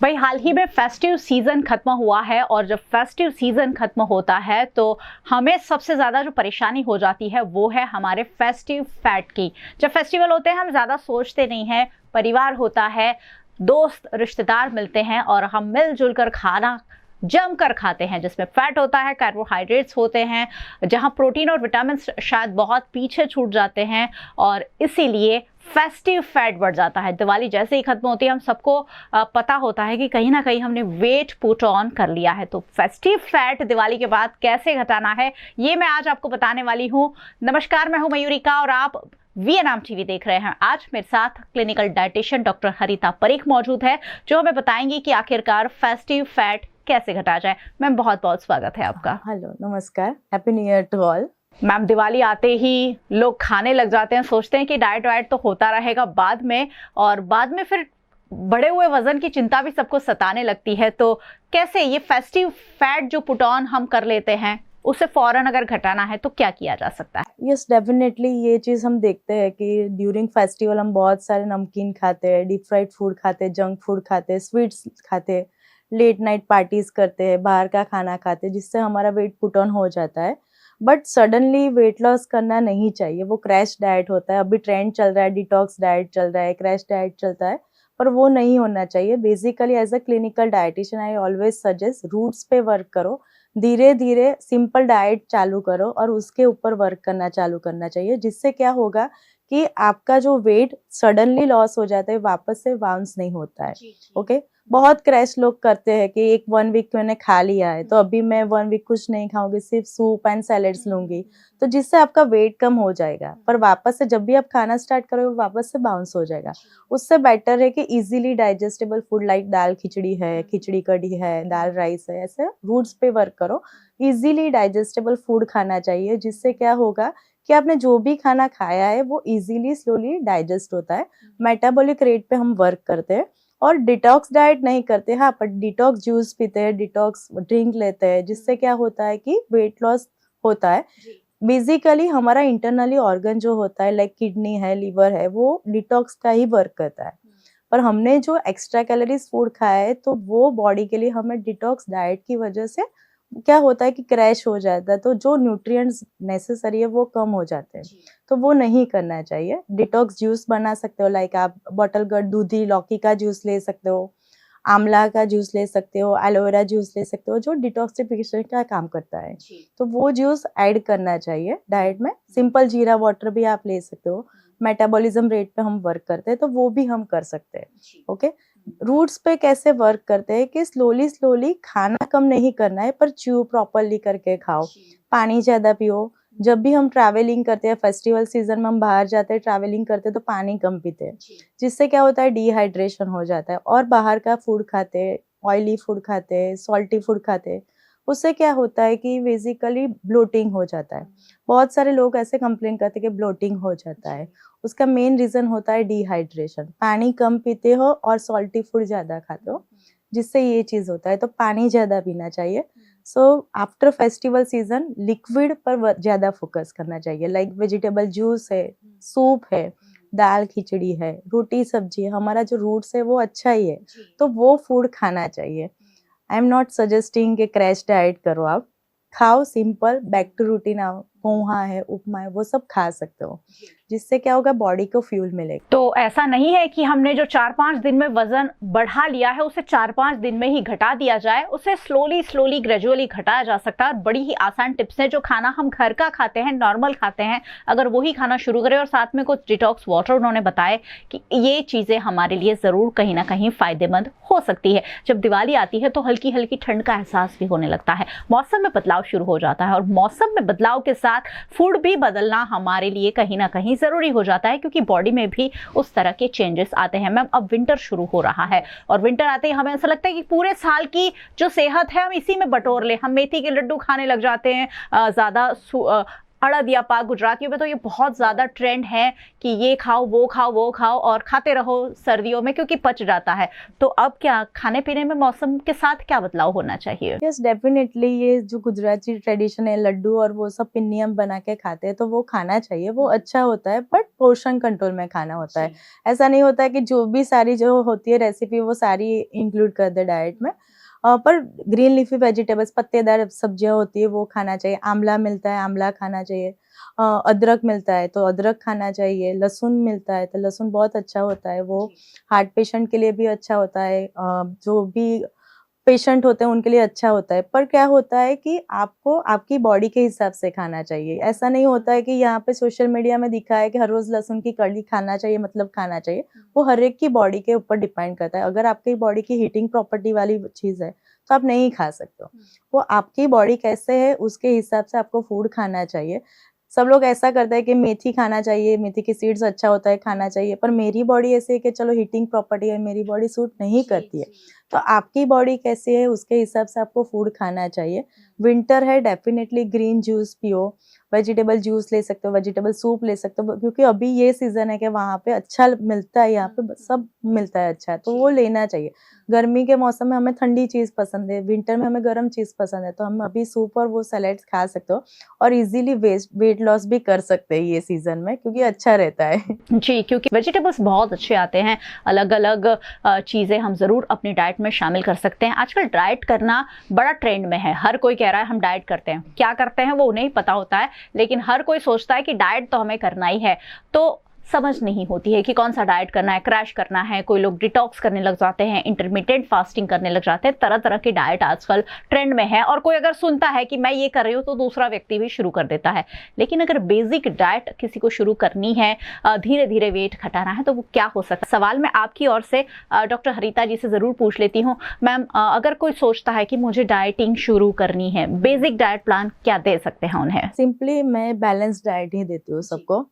भाई हाल ही में festive season खत्म हुआ है और जब फेस्टिव सीजन खत्म होता है तो हमें सबसे ज़्यादा जो परेशानी हो जाती है वो है हमारे फेस्टिव फैट की। जब फेस्टिवल होते हैं हम ज़्यादा सोचते नहीं हैं, परिवार होता है, दोस्त रिश्तेदार मिलते हैं और हम मिलजुल कर खाना जमकर खाते हैं जिसमें फैट होता है, कार्बोहाइड्रेट्स होते हैं, जहां प्रोटीन और विटामिन शायद बहुत पीछे छूट जाते हैं और इसीलिए फेस्टिव फैट बढ़ जाता है। दिवाली जैसे ही खत्म होती है हम सबको पता होता है कि कहीं ना कहीं हमने वेट पुट ऑन कर लिया है। तो फेस्टिव फैट दिवाली के बाद कैसे घटाना है ये मैं आज आपको बताने वाली हूँ। नमस्कार, मैं हूँ मयूरिका और आप वीएनएम टीवी देख रहे हैं। आज मेरे साथ क्लिनिकल डाइटिशियन डॉक्टर हरिता परीख मौजूद है जो हमें बताएंगी कि आखिरकार फेस्टिव फैट कैसे घटा जाए। मैम बहुत बहुत स्वागत है आपका। हेलो, नमस्कार, happy new year to all. Ma'am Diwali आते ही लोग खाने लग जाते हैं, सोचते हैं कि डाइट वाइट तो होता रहेगा बाद में, और बाद में फिर बढ़े हुए वजन की चिंता भी सबको सताने लगती है। तो कैसे ये फेस्टिव फैट जो पुट ऑन हम कर लेते हैं उसे फौरन अगर घटाना है तो क्या किया जा सकता है? यस, डेफिनेटली ये चीज़ हम देखते हैं कि ड्यूरिंग फेस्टिवल हम बहुत सारे नमकीन खाते हैं, डीप फ्राइड फूड खाते हैं, जंक फूड खाते हैं, स्वीट्स खाते हैं, लेट नाइट पार्टीज करते हैं, बाहर का खाना खाते हैं, जिससे हमारा वेट पुट ऑन हो जाता है। बट सडनली वेट लॉस करना नहीं चाहिए, वो क्रैश डाइट होता है। अभी ट्रेंड चल रहा है, डिटॉक्स डाइट चल रहा है, क्रैश डाइट चलता है, पर वो नहीं होना चाहिए। Basically as a clinical dietitian I always suggest roots पे वर्क करो, धीरे धीरे सिंपल डाइट चालू करो और उसके ऊपर वर्क करना चालू करना चाहिए, जिससे क्या होगा कि आपका जो वेट सडनली लॉस हो जाता है वापस से बाउंस नहीं होता है। ओके, बहुत क्रैश लोग करते हैं कि एक 1 वीक मैंने खा लिया है तो अभी मैं 1 वीक कुछ नहीं खाऊंगी, सिर्फ सूप एंड सैलेड्स लूंगी, तो जिससे आपका वेट कम हो जाएगा, पर वापस से जब भी आप खाना स्टार्ट करोगे वापस से बाउंस हो जाएगा। उससे बेटर है कि इजीली डाइजेस्टेबल फूड लाइक दाल खिचड़ी है, खिचड़ी कढ़ी है, दाल राइस है, ऐसे रूट्स पे वर्क करो। इजीली डाइजेस्टेबल फूड खाना चाहिए, जिससे क्या होगा कि आपने जो भी खाना खाया है वो इजीली स्लोली डाइजेस्ट होता है। मेटाबॉलिक रेट पे हम वर्क करते हैं और डिटॉक्स डाइट नहीं करते। हाँ, पर डिटॉक्स जूस पीते हैं, डिटॉक्स ड्रिंक लेते हैं, जिससे क्या होता है कि वेट लॉस होता है। बेसिकली हमारा इंटरनली ऑर्गन जो होता है लाइक किडनी है, लीवर है, वो डिटॉक्स का ही वर्क करता है। पर हमने जो एक्स्ट्रा कैलोरीज फूड खाया है तो वो बॉडी के लिए हमें डिटॉक्स डाइट की वजह से क्या होता है कि क्रैश हो जाता है, तो जो न्यूट्रिएंट्स नेसेसरी है वो कम हो जाते हैं, तो वो नहीं करना चाहिए। डिटॉक्स जूस बना सकते हो, लाइक आप बॉटल गट दूधी लौकी का जूस ले सकते हो, आंवला का जूस ले सकते हो, एलोवेरा जूस ले सकते हो, जो डिटॉक्सिफिकेशन का काम करता है, तो वो जूस ऐड करना चाहिए डाइट में। सिंपल जीरा वाटर भी आप ले सकते हो। मेटाबॉलिज्म रेट पे हम वर्क करते हैं तो वो भी हम कर सकते हैं। ओके, रूट्स पे कैसे वर्क करते हैं कि स्लोली स्लोली खाना कम नहीं करना है, पर च्यू प्रॉपरली करके खाओ, पानी ज्यादा पियो। जब भी हम ट्रैवलिंग करते हैं, फेस्टिवल सीजन में हम बाहर जाते हैं, ट्रैवलिंग करते हैं, तो पानी कम पीते हैं, जिससे क्या होता है डिहाइड्रेशन हो जाता है। और बाहर का फूड खाते हैं, ऑयली फूड खाते हैं, सॉल्टी फूड खाते हैं, उससे क्या होता है कि बेसिकली ब्लोटिंग हो जाता है। बहुत सारे लोग ऐसे कंप्लेन करते हैं कि ब्लोटिंग हो जाता है, उसका मेन रीजन होता है डिहाइड्रेशन। पानी कम पीते हो और सॉल्टी फूड ज्यादा खाते हो, जिससे ये चीज होता है, तो पानी ज्यादा पीना चाहिए। So after festival season liquid पर ज्यादा फोकस करना चाहिए, लाइक वेजिटेबल जूस है, सूप है, दाल खिचड़ी है, रोटी सब्जी है, हमारा जो रूट्स है वो अच्छा ही है, तो वो फूड खाना चाहिए। आई एम नॉट सजेस्टिंग कि क्रैश डाइट करो, आप खाओ सिंपल, बैक टू रूटीन आओ, पोहा है, उपमा है, वो सब खा सकते हो, जिससे क्या होगा बॉडी को फ्यूल मिलेगा। तो ऐसा नहीं है कि हमने जो 4-5 दिन में वजन बढ़ा लिया है उसे 4-5 दिन में ही घटा दिया जाए, उसे स्लोली स्लोली ग्रेजुअली घटाया जा सकता है। बड़ी ही आसान टिप्स है, जो खाना हम घर का खाते हैं, नॉर्मल खाते हैं, अगर वही खाना शुरू करें और साथ में कुछ डिटॉक्स वाटर उन्होंने बताए कि ये चीजें हमारे लिए जरूर कहीं ना कहीं फायदेमंद हो सकती है। जब दिवाली आती है तो हल्की हल्की ठंड का एहसास भी होने लगता है, मौसम में बदलाव शुरू हो जाता है और मौसम में बदलाव के साथ फूड भी बदलना हमारे लिए कहीं ना कहीं जरूरी हो जाता है, क्योंकि बॉडी में भी उस तरह के चेंजेस आते हैं। मैम अब विंटर शुरू हो रहा है और विंटर आते ही हमें ऐसा लगता है कि पूरे साल की जो सेहत है हम इसी में बटोर ले, हम मेथी के लड्डू खाने लग जाते हैं, ज्यादा अड़द या पाक, गुजरातियों में तो ये बहुत ज्यादा ट्रेंड है कि ये खाओ वो खाओ वो खाओ और खाते रहो सर्दियों में, क्योंकि पच जाता है। तो अब क्या खाने पीने में मौसम के साथ क्या बदलाव होना चाहिए? यस डेफिनेटली, ये जो गुजराती ट्रेडिशन है, लड्डू और वो सब पिन्नी हम बना के खाते हैं, तो वो खाना चाहिए, वो अच्छा होता है, बट पोर्शन कंट्रोल में खाना होता है। ऐसा नहीं होता है कि जो भी सारी जो होती है रेसिपी वो सारी इंक्लूड कर दे डाइट में। पर ग्रीन लीफी वेजिटेबल्स, पत्तेदार सब्जियां होती है वो खाना चाहिए। आंवला मिलता है, आंवला खाना चाहिए। अदरक मिलता है तो अदरक खाना चाहिए। लहसुन मिलता है तो लहसुन बहुत अच्छा होता है, वो हार्ट पेशेंट के लिए भी अच्छा होता है। जो भी पेशेंट होते हैं उनके लिए अच्छा होता है। पर क्या होता है कि आपको आपकी बॉडी के हिसाब से खाना चाहिए। ऐसा नहीं होता है कि यहाँ पे सोशल मीडिया में दिखा है कि हर रोज लहसुन की कड़ी खाना चाहिए, मतलब खाना चाहिए। वो हर एक की बॉडी के ऊपर डिपेंड करता है। अगर आपकी बॉडी की हीटिंग प्रॉपर्टी वाली चीज है तो आप नहीं खा सकते हो। वो आपकी बॉडी कैसे है उसके हिसाब से आपको फूड खाना चाहिए। सब लोग ऐसा करते हैं कि मेथी खाना चाहिए, मेथी की सीड्स अच्छा होता है, खाना चाहिए। पर मेरी बॉडी ऐसी है कि चलो हीटिंग प्रॉपर्टी है, मेरी बॉडी सूट नहीं करती है। तो आपकी बॉडी कैसी है उसके हिसाब से आपको फूड खाना चाहिए। विंटर है, डेफिनेटली ग्रीन जूस पियो, वेजिटेबल जूस ले सकते हो, वेजिटेबल सूप ले सकते हो, क्योंकि अभी ये सीजन है कि वहाँ पे अच्छा मिलता है, यहाँ पे सब मिलता है अच्छा, तो वो लेना चाहिए। गर्मी के मौसम में हमें ठंडी चीज पसंद है, विंटर में हमें गर्म चीज पसंद है, तो हम अभी सूप और वो सैलेड्स खा सकते हो और इजीली वेट लॉस भी कर सकते हैं ये सीजन में, क्योंकि अच्छा रहता है। जी, क्योंकि वेजिटेबल्स बहुत अच्छे आते हैं, अलग अलग चीज़ें हम ज़रूर अपनी डाइट में शामिल कर सकते हैं। आजकल डाइट करना बड़ा ट्रेंड में है, हर कोई कह रहा है हम डाइट करते हैं। क्या करते हैं वो उन्हें ही पता होता है, लेकिन हर कोई सोचता है कि डाइट तो हमें करना ही है। तो समझ नहीं होती है कि कौन सा डाइट करना है, क्रैश करना है। कोई लोग डिटॉक्स करने लग जाते हैं, इंटरमिटेंट फास्टिंग करने लग जाते हैं। तरह तरह की डाइट आजकल ट्रेंड में है, और कोई अगर सुनता है कि मैं ये कर रही हूँ तो दूसरा व्यक्ति भी शुरू कर देता है। लेकिन अगर बेसिक डाइट किसी को शुरू करनी है, धीरे धीरे वेट घटाना है, तो वो क्या हो सकता है? सवाल मैं आपकी ओर से डॉक्टर हरिता जी से जरूर पूछ लेती हूँ। मैम, अगर कोई सोचता है कि मुझे डाइटिंग शुरू करनी है, बेसिक डाइट प्लान क्या दे सकते हैं उन्हें? सिंपली मैं बैलेंस डाइट ही देती हूँ सबको,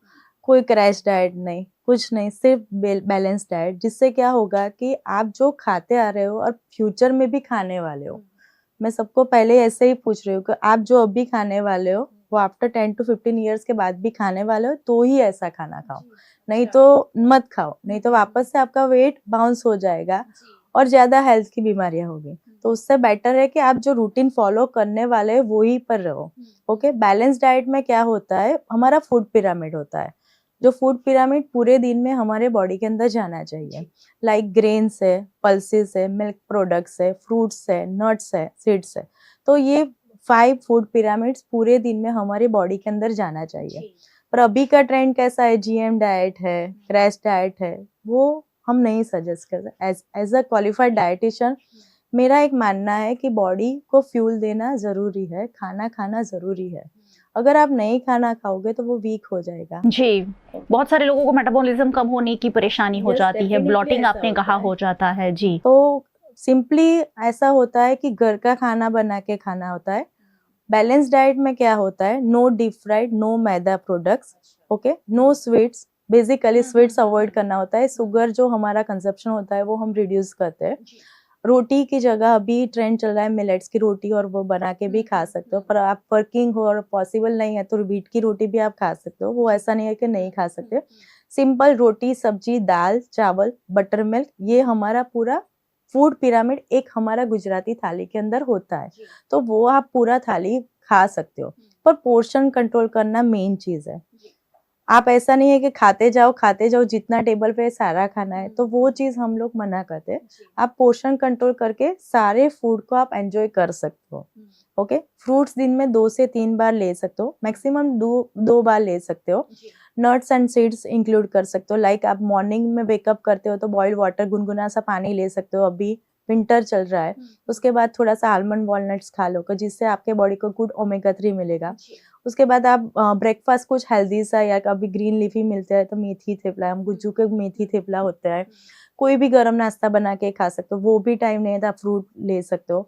कोई क्रैश डाइट नहीं, कुछ नहीं, सिर्फ बैलेंस डाइट। जिससे क्या होगा कि आप जो खाते आ रहे हो और फ्यूचर में भी खाने वाले हो, मैं सबको पहले ऐसे ही पूछ रही हूँ कि आप जो अभी खाने वाले हो वो आफ्टर 10 to 15 ईयर्स के बाद भी खाने वाले हो, तो ही ऐसा खाना खाओ, नहीं तो मत खाओ। नहीं तो वापस से आपका वेट बाउंस हो जाएगा और ज्यादा हेल्थ की बीमारियां होगी। तो उससे बेटर है कि आप जो रूटीन फॉलो करने वाले हैं वो ही पर रहो। ओके, बैलेंस डाइट में क्या होता है, हमारा फूड पिरामिड होता है। जो फूड पिरामिड पूरे दिन में हमारे बॉडी के अंदर जाना चाहिए, लाइक ग्रेन्स है, पल्सेस है, मिल्क प्रोडक्ट्स है, फ्रूट्स है, नट्स है, सीड्स है। तो ये 5 फूड पिरामिड्स पूरे दिन में हमारे बॉडी के अंदर जाना चाहिए। पर अभी का ट्रेंड कैसा है, जीएम डाइट है, क्रैश डाइट है, वो हम नहीं सजेस्ट करते। एज अ क्वालिफाइड डाइटिशियन मेरा एक मानना है कि बॉडी को फ्यूल देना जरूरी है, खाना खाना जरूरी है। अगर आप नहीं खाना खाओगे तो वो वीक हो जाएगा। जी, बहुत सारे लोगों को मेटाबॉलिज्म कम होने की परेशानी हो Yes, जाती है, definitely ब्लॉटिंग ऐसा आपने कहा होता है। हो जाता है। जी, तो सिंपली ऐसा होता है कि घर का खाना बना के खाना होता है। बैलेंस डाइट में क्या होता है, no deep fried, no maida products, okay, no sweets. Basically sweets avoid करना होता है। शुगर जो हमारा कंजप्शन होता है वो हम रिड्यूस करते हैं। रोटी की जगह अभी ट्रेंड चल रहा है मिलेट्स की रोटी, और वो बना के भी खा सकते हो। पर आप वर्किंग हो और पॉसिबल नहीं है तो व्हीट की रोटी भी आप खा सकते हो, वो ऐसा नहीं है कि नहीं खा सकते। सिंपल रोटी, सब्जी, दाल, चावल, बटर मिल्क, ये हमारा पूरा फूड पिरामिड एक हमारा गुजराती थाली के अंदर होता है। तो वो आप पूरा थाली खा सकते हो, पर पोर्शन कंट्रोल करना मेन चीज है। आप ऐसा नहीं है कि खाते जाओ जितना टेबल पे सारा खाना है, तो वो चीज हम लोग मना करते हैं। आप पोर्शन कंट्रोल करके सारे फूड को आप एंजॉय कर सकते हो। ओके, फ्रूट्स दिन में 2 से 3 बार ले सकते हो, मैक्सिमम 2 बार ले सकते हो। नट्स एंड सीड्स इंक्लूड कर सकते हो, लाइक आप मॉर्निंग में वेकअप करते हो तो बॉइल्ड वाटर, गुनगुना सा पानी ले सकते हो। अभी विंटर चल रहा है, उसके बाद थोड़ा सा आलमंड वॉलनट्स खा लो, जिससे आपके बॉडी को गुड ओमेगा 3 मिलेगा। उसके बाद आप ब्रेकफास्ट कुछ हेल्दी सा, या अभी ग्रीन लीफी मिलता है तो मेथी थेपला, हम गुज्जू के मेथी थेपला होता है, कोई भी गरम नाश्ता बना के खा सकते हो। वो भी टाइम नहीं है तो आप फ्रूट ले सकते हो।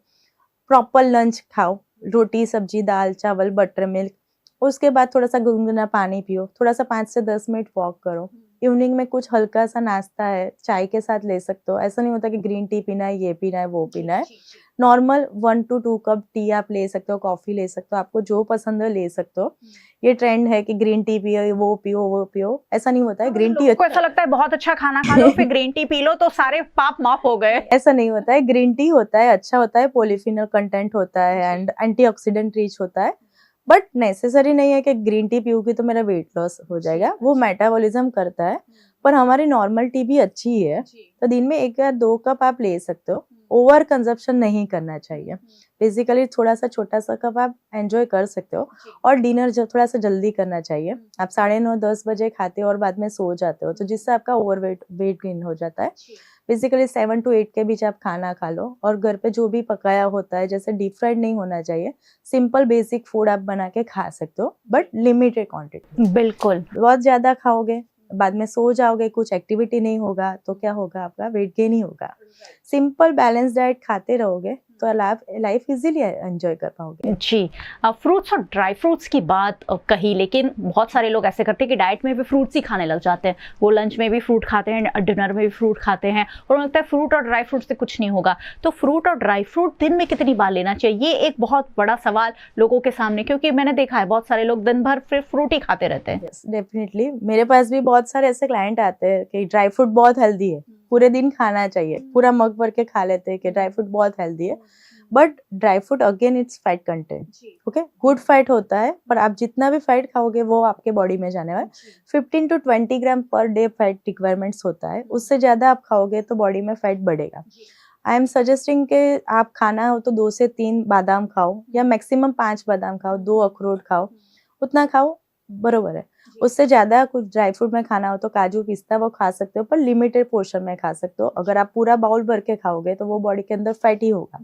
प्रॉपर लंच खाओ, रोटी, सब्जी, दाल, चावल, बटर मिल्क। उसके बाद थोड़ा सा गुनगुना पानी पियो, थोड़ा सा 5 से 10 मिनट वॉक करो। इवनिंग में कुछ हल्का सा नाश्ता है, चाय के साथ ले सकते हो। ऐसा नहीं होता कि ग्रीन टी पीना है, ये पीना है, वो पीना है। नॉर्मल 1 to 2 कप टी आप ले सकते हो, कॉफी ले सकते हो, आपको जो पसंद है ले सकते हो। ये ट्रेंड है कि ग्रीन टी पियो, वो पियो, वो पियो, ऐसा नहीं होता है। ग्रीन टी को ऐसा लगता है बहुत अच्छा खाना खा लो फिर ग्रीन टी पी लो तो सारे पाप माफ हो गए। ऐसा नहीं होता है। ग्रीन टी होता है, अच्छा होता है, पॉलीफिनल कंटेंट होता है एंड एंटीऑक्सीडेंट रिच होता है। बट नेसेसरी नहीं है कि ग्रीन टी पीऊंगी तो मेरा वेट लॉस हो जाएगा, वो मेटाबॉलिज्म करता है। पर हमारी नॉर्मल टी भी अच्छी है, तो दिन में 1 या 2 कप आप ले सकते हो। ओवर कंजप्शन नहीं करना चाहिए। बेसिकली थोड़ा सा छोटा सा कप आप एंजॉय कर सकते हो। और डिनर थोड़ा सा जल्दी करना चाहिए। आप 9:30-10 बजे खाते हो और बाद में सो जाते हो, तो जिससे आपका वेट गेन हो जाता है। बेसिकली 7 to 8 के बीच आप खाना खा लो और घर पे जो भी पकाया होता है, जैसे डीप फ्राइड नहीं होना चाहिए, सिंपल बेसिक फूड आप बना के खा सकते हो, बट लिमिटेड क्वांटिटी। बिल्कुल। बहुत ज्यादा खाओगे, बाद में सो जाओगे, कुछ एक्टिविटी नहीं होगा, तो क्या होगा, आपका वेट गेन ही होगा। सिंपल बैलेंस डाइट खाते रहोगे तो लाइफ इजीली एंजॉय कर पाओगे। जी। फ्रूट्स और ड्राई फ्रूट्स की बात कही, लेकिन बहुत सारे लोग ऐसे करते हैं कि डाइट में भी फ्रूट्स ही खाने लग जाते हैं। वो लंच में भी फ्रूट खाते हैं, डिनर में भी फ्रूट खाते हैं और उन्हें लगता है फ्रूट और ड्राई फ्रूट से कुछ नहीं होगा। तो फ्रूट और ड्राई फ्रूट दिन में कितनी बार लेना चाहिए, ये एक बहुत बड़ा सवाल लोगों के सामने, क्योंकि मैंने देखा है बहुत सारे लोग दिन भर फिर फ्रूट ही खाते रहते हैं। डेफिनेटली मेरे पास भी बहुत सारे ऐसे क्लाइंट आते हैं कि ड्राई फ्रूट बहुत हेल्दी है, पूरे दिन खाना चाहिए, पूरा मग भर के खा लेते हैं कि ड्राई फ्रूट बहुत हेल्दी है। But dry fruit again it's fat content, okay, good fat होता है, पर आप जितना भी फैट खाओगे वो आपके बॉडी में जाने वाला। 15 to 20 gram per day fat requirements होता है, उससे ज्यादा आप खाओगे तो बॉडी में फैट बढ़ेगा। आई एम सजेस्टिंग कि आप खाना हो तो 2 से 3 बादाम खाओ, या मैक्सिमम 5 बादाम खाओ, 2 अखरोट खाओ, उतना खाओ, बरोबर है। उससे ज्यादा कुछ ड्राई फ्रूट में खाना हो तो काजू पिस्ता वो खा सकते हो, पर लिमिटेड पोर्शन में खा सकते हो। अगर आप पूरा बाउल भर के खाओगे तो वो बॉडी के अंदर फैट ही होगा,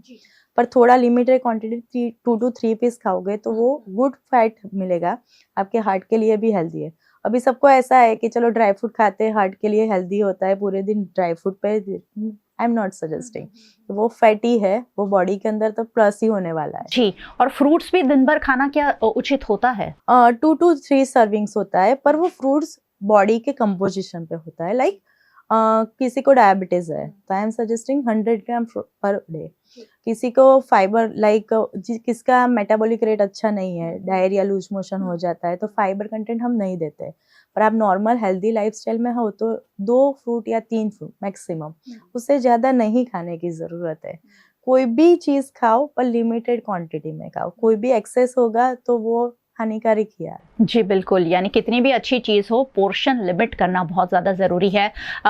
पर थोड़ा लिमिटेड क्वांटिटी 2 to 3 पीस खाओगे तो वो गुड फैट मिलेगा, आपके हार्ट के लिए भी हेल्दी है। अभी सबको ऐसा है कि चलो ड्राई फ्रूट खाते हैं, हार्ट के लिए हेल्दी होता है, पूरे दिन ड्राई फ्रूट पे, आई एम नॉट सजेस्टिंग। वो फैटी है, वो बॉडी के अंदर तो प्लस ही होने वाला है। जी। और फ्रूट्स भी दिन भर खाना क्या उचित होता है? 2 to 3 सर्विंग्स होता है, पर वो फ्रूट्स बॉडी के कंपोजिशन पे होता है। लाइक किसी को डायबिटीज है तो I am suggesting 100 gram per day. किसी को फाइबर, लाइक किसका मेटाबॉलिक रेट अच्छा नहीं है, डायरिया, लूज मोशन हो जाता है, तो फाइबर कंटेंट हम नहीं देते। पर आप नॉर्मल हेल्दी लाइफस्टाइल में हो तो 2 फ्रूट या 3 फ्रूट मैक्सिमम, उससे ज्यादा नहीं खाने की जरूरत है। कोई भी चीज खाओ पर लिमिटेड क्वांटिटी में खाओ, कोई भी एक्सेस होगा तो वो हानिकारक ही है। जी बिल्कुल, यानी कितनी भी अच्छी चीज़ हो, पोर्शन लिमिट करना बहुत ज़्यादा ज़रूरी है।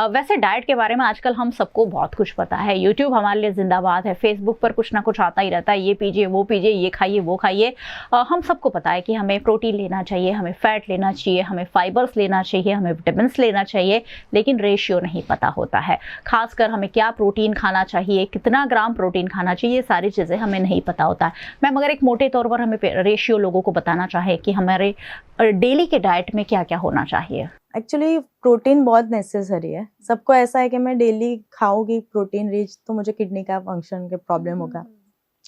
वैसे डाइट के बारे में आजकल हम सबको बहुत कुछ पता है, यूट्यूब हमारे लिए जिंदाबाद है, फेसबुक पर कुछ ना कुछ आता ही रहता है, ये पीजिए, वो पीजिए, ये खाइए, वो खाइए। हम सबको पता है कि हमें प्रोटीन लेना चाहिए, हमें फैट लेना चाहिए, हमें फाइबर्स लेना चाहिए, हमें विटामिन लेना चाहिए, लेकिन रेशियो नहीं पता होता है। खासकर हमें क्या प्रोटीन खाना चाहिए, कितना ग्राम प्रोटीन खाना चाहिए, ये सारी चीज़ें हमें नहीं पता होता है। मैम, अगर एक मोटे तौर पर हमें रेशियो लोगों को बताना है कि हमारे डेली के डाइट में क्या क्या होना चाहिए? एक्चुअली प्रोटीन बहुत नेसेसरी है। सबको ऐसा है कि मैं डेली खाऊंगी प्रोटीन रिच तो मुझे किडनी का फंक्शन के प्रॉब्लम होगा।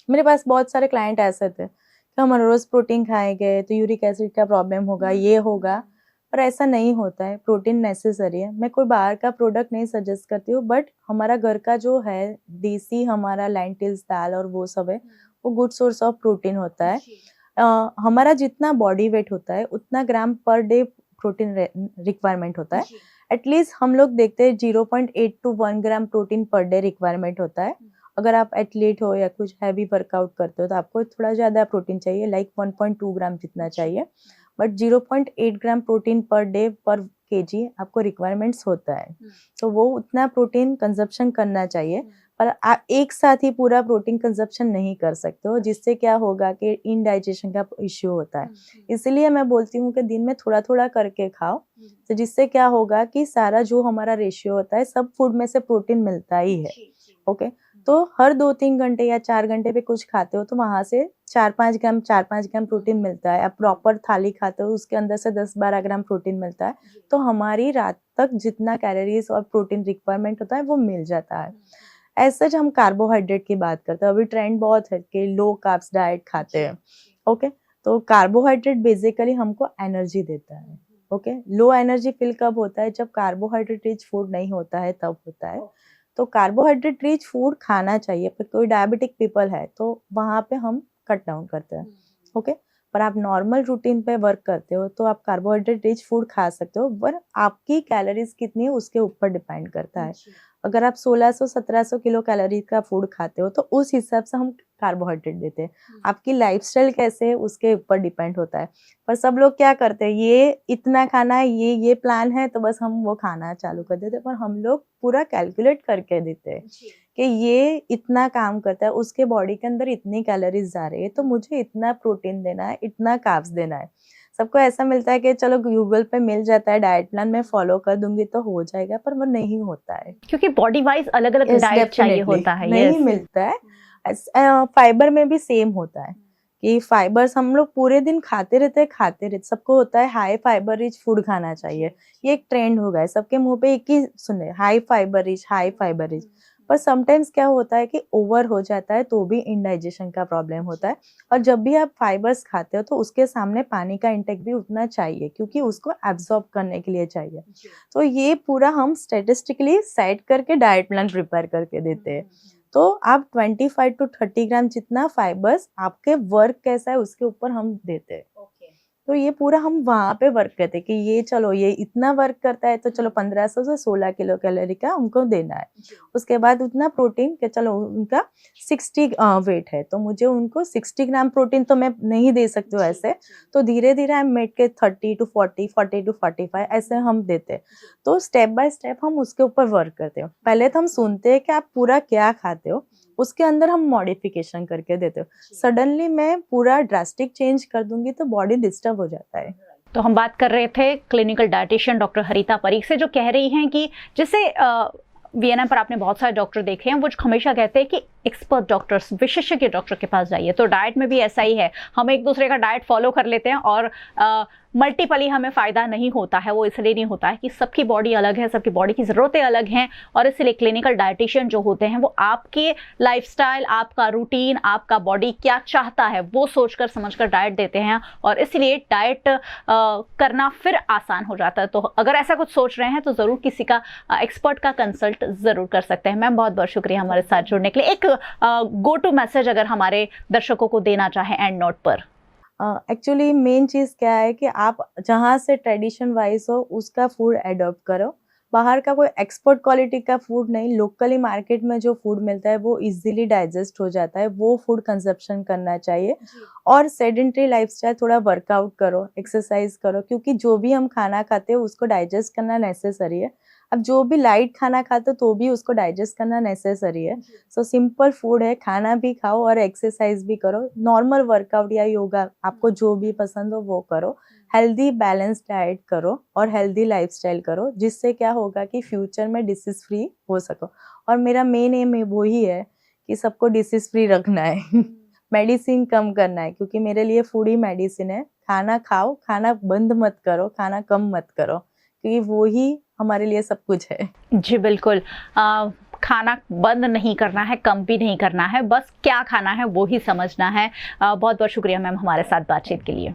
मेरे पास बहुत सारे क्लाइंट ऐसे थे कि हम रोज प्रोटीन खाएंगे तो यूरिक एसिड का प्रॉब्लम होगा, ये होगा, पर ऐसा नहीं होता है। प्रोटीन नेसेसरी है। मैं कोई बाहर का प्रोडक्ट नहीं सजेस्ट करती हूँ, बट हमारा घर का जो है देसी, हमारा लेंटिल्स, दाल और वो सब है, वो गुड सोर्स ऑफ प्रोटीन होता है। हमारा जितना बॉडी वेट होता है उतना ग्राम पर डे प्रोटीन रिक्वायरमेंट होता है। एटलीस्ट हम लोग देखते हैं 0.8 to 1 gram protein per day requirement होता है। अगर आप एथलीट हो या कुछ हैवी वर्कआउट करते हो तो आपको थोड़ा ज्यादा प्रोटीन चाहिए, लाइक 1.2 ग्राम जितना चाहिए। But 0.8 gram protein per day पर केजी आपको रिक्वायरमेंट्स होता है, तो वो उतना प्रोटीन कंजप्शन करना चाहिए। पर आप एक साथ ही पूरा प्रोटीन कंजप्शन नहीं कर सकते हो, जिससे क्या होगा कि इनडाइजेशन का इश्यू होता है। इसलिए मैं बोलती हूँ कि दिन में थोड़ा थोड़ा करके खाओ, तो जिससे क्या होगा कि सारा जो हमारा रेशियो होता है, सब फूड में से प्रोटीन मिलता ही है। ओके, तो हर 2-3 घंटे या 4 घंटे पे कुछ खाते हो तो वहां से 4-5 ग्राम प्रोटीन मिलता है। आप प्रॉपर थाली खाते हो उसके अंदर से 10-12 ग्राम प्रोटीन मिलता है, तो हमारी रात तक जितना कैलोरीज और प्रोटीन रिक्वायरमेंट होता है वो मिल जाता है। ऐसा हम कार्बोहाइड्रेट की बात करते हैं, अभी ट्रेंड बहुत है कि लो कार्ब्स डाइट खाते हैं। ओके, तो कार्बोहाइड्रेट बेसिकली हमको एनर्जी देता है। ओके। लो एनर्जी फील कब होता है? जब कार्बोहाइड्रेट रिच फूड नहीं होता है तब होता है। तो कार्बोहाइड्रेट रिच फूड खाना चाहिए, पर कोई डायबिटिक पीपल है तो वहाँ पे हम कट डाउन करते हैं। ओके। पर आप नॉर्मल रूटीन पे वर्क करते हो तो आप कार्बोहाइड्रेट रिच फूड खा सकते हो, पर आपकी कैलोरीज कितनी है उसके ऊपर डिपेंड करता है। अगर आप 1600-1700 किलो कैलोरी का फूड खाते हो तो उस हिसाब से हम कार्बोहाइड्रेट देते हैं। आपकी लाइफस्टाइल कैसे है उसके ऊपर डिपेंड होता है। पर सब लोग क्या करते हैं, ये इतना खाना है, ये प्लान है, तो बस हम वो खाना चालू कर देते हैं। पर हम लोग पूरा कैलकुलेट करके देते हैं कि ये इतना काम करता है, उसके बॉडी के अंदर इतनी कैलोरीज जा रही है, तो मुझे इतना प्रोटीन देना है, इतना कार्ब्स देना है। सबको ऐसा मिलता है कि चलो गूगल पे मिल जाता है, डाइट प्लान में फॉलो कर दूंगी तो हो जाएगा, पर वो नहीं होता है क्योंकि बॉडी वाइज अलग अलग डाइट चाहिए होता है। नहीं मिलता है। फाइबर में भी सेम होता है कि फाइबर्स हम लोग पूरे दिन खाते रहते सबको होता है हाई फाइबर रिच फूड खाना चाहिए। ये एक ट्रेंड हो गया है, सबके मुंह पे एक ही सुने, हाई फाइबर रिच। पर समटाइम्स क्या होता है कि ओवर हो जाता है तो भी इंडाइजेशन का प्रॉब्लम होता है। और जब भी आप फाइबर्स खाते हो तो उसके सामने पानी का इंटेक भी उतना चाहिए, क्योंकि उसको एब्जॉर्ब करने के लिए चाहिए। तो ये पूरा हम स्टेटिस्टिकली सेट करके डाइट प्लान प्रिपेयर करके देते हैं। तो आप 25 to 30 ग्राम जितना फाइबर्स, आपके वर्क कैसा है उसके ऊपर हम देते हैं। तो ये पूरा हम वहाँ पे वर्क करते हैं कि ये चलो ये इतना वर्क करता है तो चलो 1500 से 16 किलो कैलोरी का उनको देना है। उसके बाद उतना प्रोटीन के चलो उनका 60 वेट है तो मुझे उनको 60 ग्राम प्रोटीन तो मैं नहीं दे सकती हूँ ऐसे, तो धीरे धीरे हम मेड के 30 to 40, 40 to 45 ऐसे हम देते हैं। तो स्टेप बाय स्टेप हम उसके ऊपर वर्क करते हो। पहले तो हम सुनते हैं कि आप पूरा क्या खाते हो, उसके अंदर हम मॉडिफिकेशन करके देते हो। सडनली मैं पूरा ड्रास्टिक चेंज कर दूंगी तो बॉडी डिस्टर्ब हो जाता है। तो हम बात कर रहे थे क्लिनिकल डाइटिशियन डॉक्टर हरिता परीख से, जो कह रही हैं कि जैसे वीएनएम पर आपने बहुत सारे डॉक्टर देखे हैं, वो हमेशा कहते हैं कि एक्सपर्ट डॉक्टर्स, विशेषज्ञ डॉक्टर के पास जाइए। तो डाइट में भी ऐसा ही है, हम एक दूसरे का डाइट फॉलो कर लेते हैं और मल्टीपली हमें फ़ायदा नहीं होता है। वो इसलिए नहीं होता है कि सबकी बॉडी अलग है, सबकी बॉडी की ज़रूरतें अलग हैं, और इसलिए क्लिनिकल डाइटिशियन जो होते हैं वो आपके लाइफस्टाइल, आपका रूटीन, आपका बॉडी क्या चाहता है वो सोचकर समझकर डाइट देते हैं, और इसलिए डाइट करना फिर आसान हो जाता है। तो अगर ऐसा कुछ सोच रहे हैं तो ज़रूर किसी का एक्सपर्ट का कंसल्ट ज़रूर कर सकते हैं। मैम बहुत बहुत शुक्रिया हमारे साथ जुड़ने के लिए। एक गो टू मैसेज अगर हमारे दर्शकों को देना चाहें एंड नोट पर। एक्चुअली मेन चीज़ क्या है कि आप जहाँ से ट्रेडिशन वाइज हो उसका फूड एडॉप्ट करो। बाहर का कोई एक्सपोर्ट क्वालिटी का फूड नहीं, लोकली मार्केट में जो फूड मिलता है वो इजीली डाइजेस्ट हो जाता है, वो फूड कंजप्शन करना चाहिए। और सेडेंटरी लाइफस्टाइल, थोड़ा वर्कआउट करो, एक्सरसाइज करो, क्योंकि जो भी हम खाना खाते हैं उसको डाइजेस्ट करना नेसेसरी है। अब जो भी लाइट खाना खाते हो तो भी उसको डाइजेस्ट करना नेसेसरी है। सो सिंपल फूड है, खाना भी खाओ और एक्सरसाइज भी करो। नॉर्मल वर्कआउट या योगा, आपको जो भी पसंद हो वो करो। हेल्दी बैलेंस डाइट करो और हेल्दी लाइफस्टाइल करो, जिससे क्या होगा कि फ्यूचर में डिसीज फ्री हो सको। और मेरा मेन एम वही है कि सबको डिसीज फ्री रखना है मेडिसिन कम करना है, क्योंकि मेरे लिए फूड ही मेडिसिन है। खाना खाओ, खाना बंद मत करो, खाना कम मत करो, क्योंकि वो ही हमारे लिए सब कुछ है। जी बिल्कुल, खाना बंद नहीं करना है, कम भी नहीं करना है, बस क्या खाना है वो ही समझना है। बहुत बहुत शुक्रिया मैम हमारे साथ बातचीत के लिए,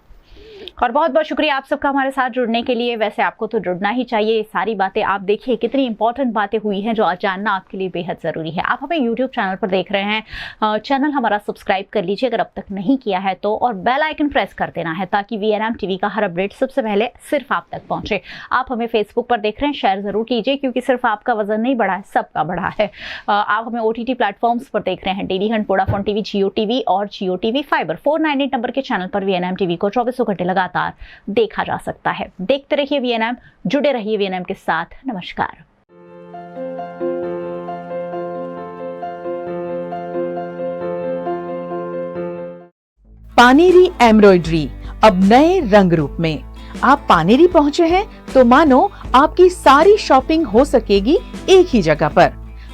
और बहुत बहुत शुक्रिया आप सबका हमारे साथ जुड़ने के लिए। वैसे आपको तो जुड़ना ही चाहिए, ये सारी बातें आप देखिए कितनी इंपॉर्टेंट बातें हुई हैं जो आज जानना आपके लिए बेहद ज़रूरी है। आप हमें यूट्यूब चैनल पर देख रहे हैं, चैनल हमारा सब्सक्राइब कर लीजिए अगर अब तक नहीं किया है तो, और बेल आइकन प्रेस कर देना है ताकि वीएनएम टीवी का हर अपडेट सबसे पहले सिर्फ आप तक पहुंचे। आप हमें फेसबुक पर देख रहे हैं, शेयर ज़रूर कीजिए, क्योंकि सिर्फ आपका वजन नहीं बढ़ा है, सबका बढ़ा है। आप हमें OTT प्लेटफॉर्म्स पर देख रहे हैं, डेली हंट, वोडाफोन टीवी, जियो टीवी और जियो टीवी फाइबर 498 नंबर के चैनल पर वीएनएम टीवी को 24 घंटे लगातार देखा जा सकता है। देखते रहिए वीएनएम, जुड़े रहिए वीएनएम के साथ। नमस्कार। पानेरी एम्ब्रॉयडरी अब नए रंग रूप में। आप पानेरी पहुंचे हैं तो मानो आपकी सारी शॉपिंग हो सकेगी एक ही जगह पर।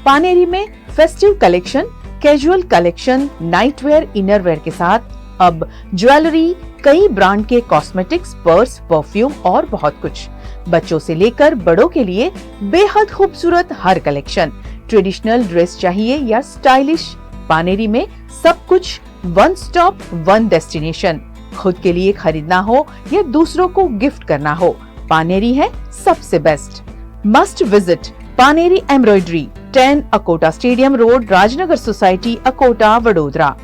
पानेरी में festive collection, casual collection, nightwear, innerwear के साथ अब ज्वेलरी, कई ब्रांड के कॉस्मेटिक्स, पर्स, परफ्यूम और बहुत कुछ। बच्चों से लेकर बड़ों के लिए बेहद खूबसूरत हर कलेक्शन। ट्रेडिशनल ड्रेस चाहिए या स्टाइलिश, पानेरी में सब कुछ वन स्टॉप वन डेस्टिनेशन। खुद के लिए खरीदना हो या दूसरों को गिफ्ट करना हो, पानेरी है सबसे best. Must visit Paneri embroidery, 10 Akota stadium road, Rajnagar society, Akota, Vadodara.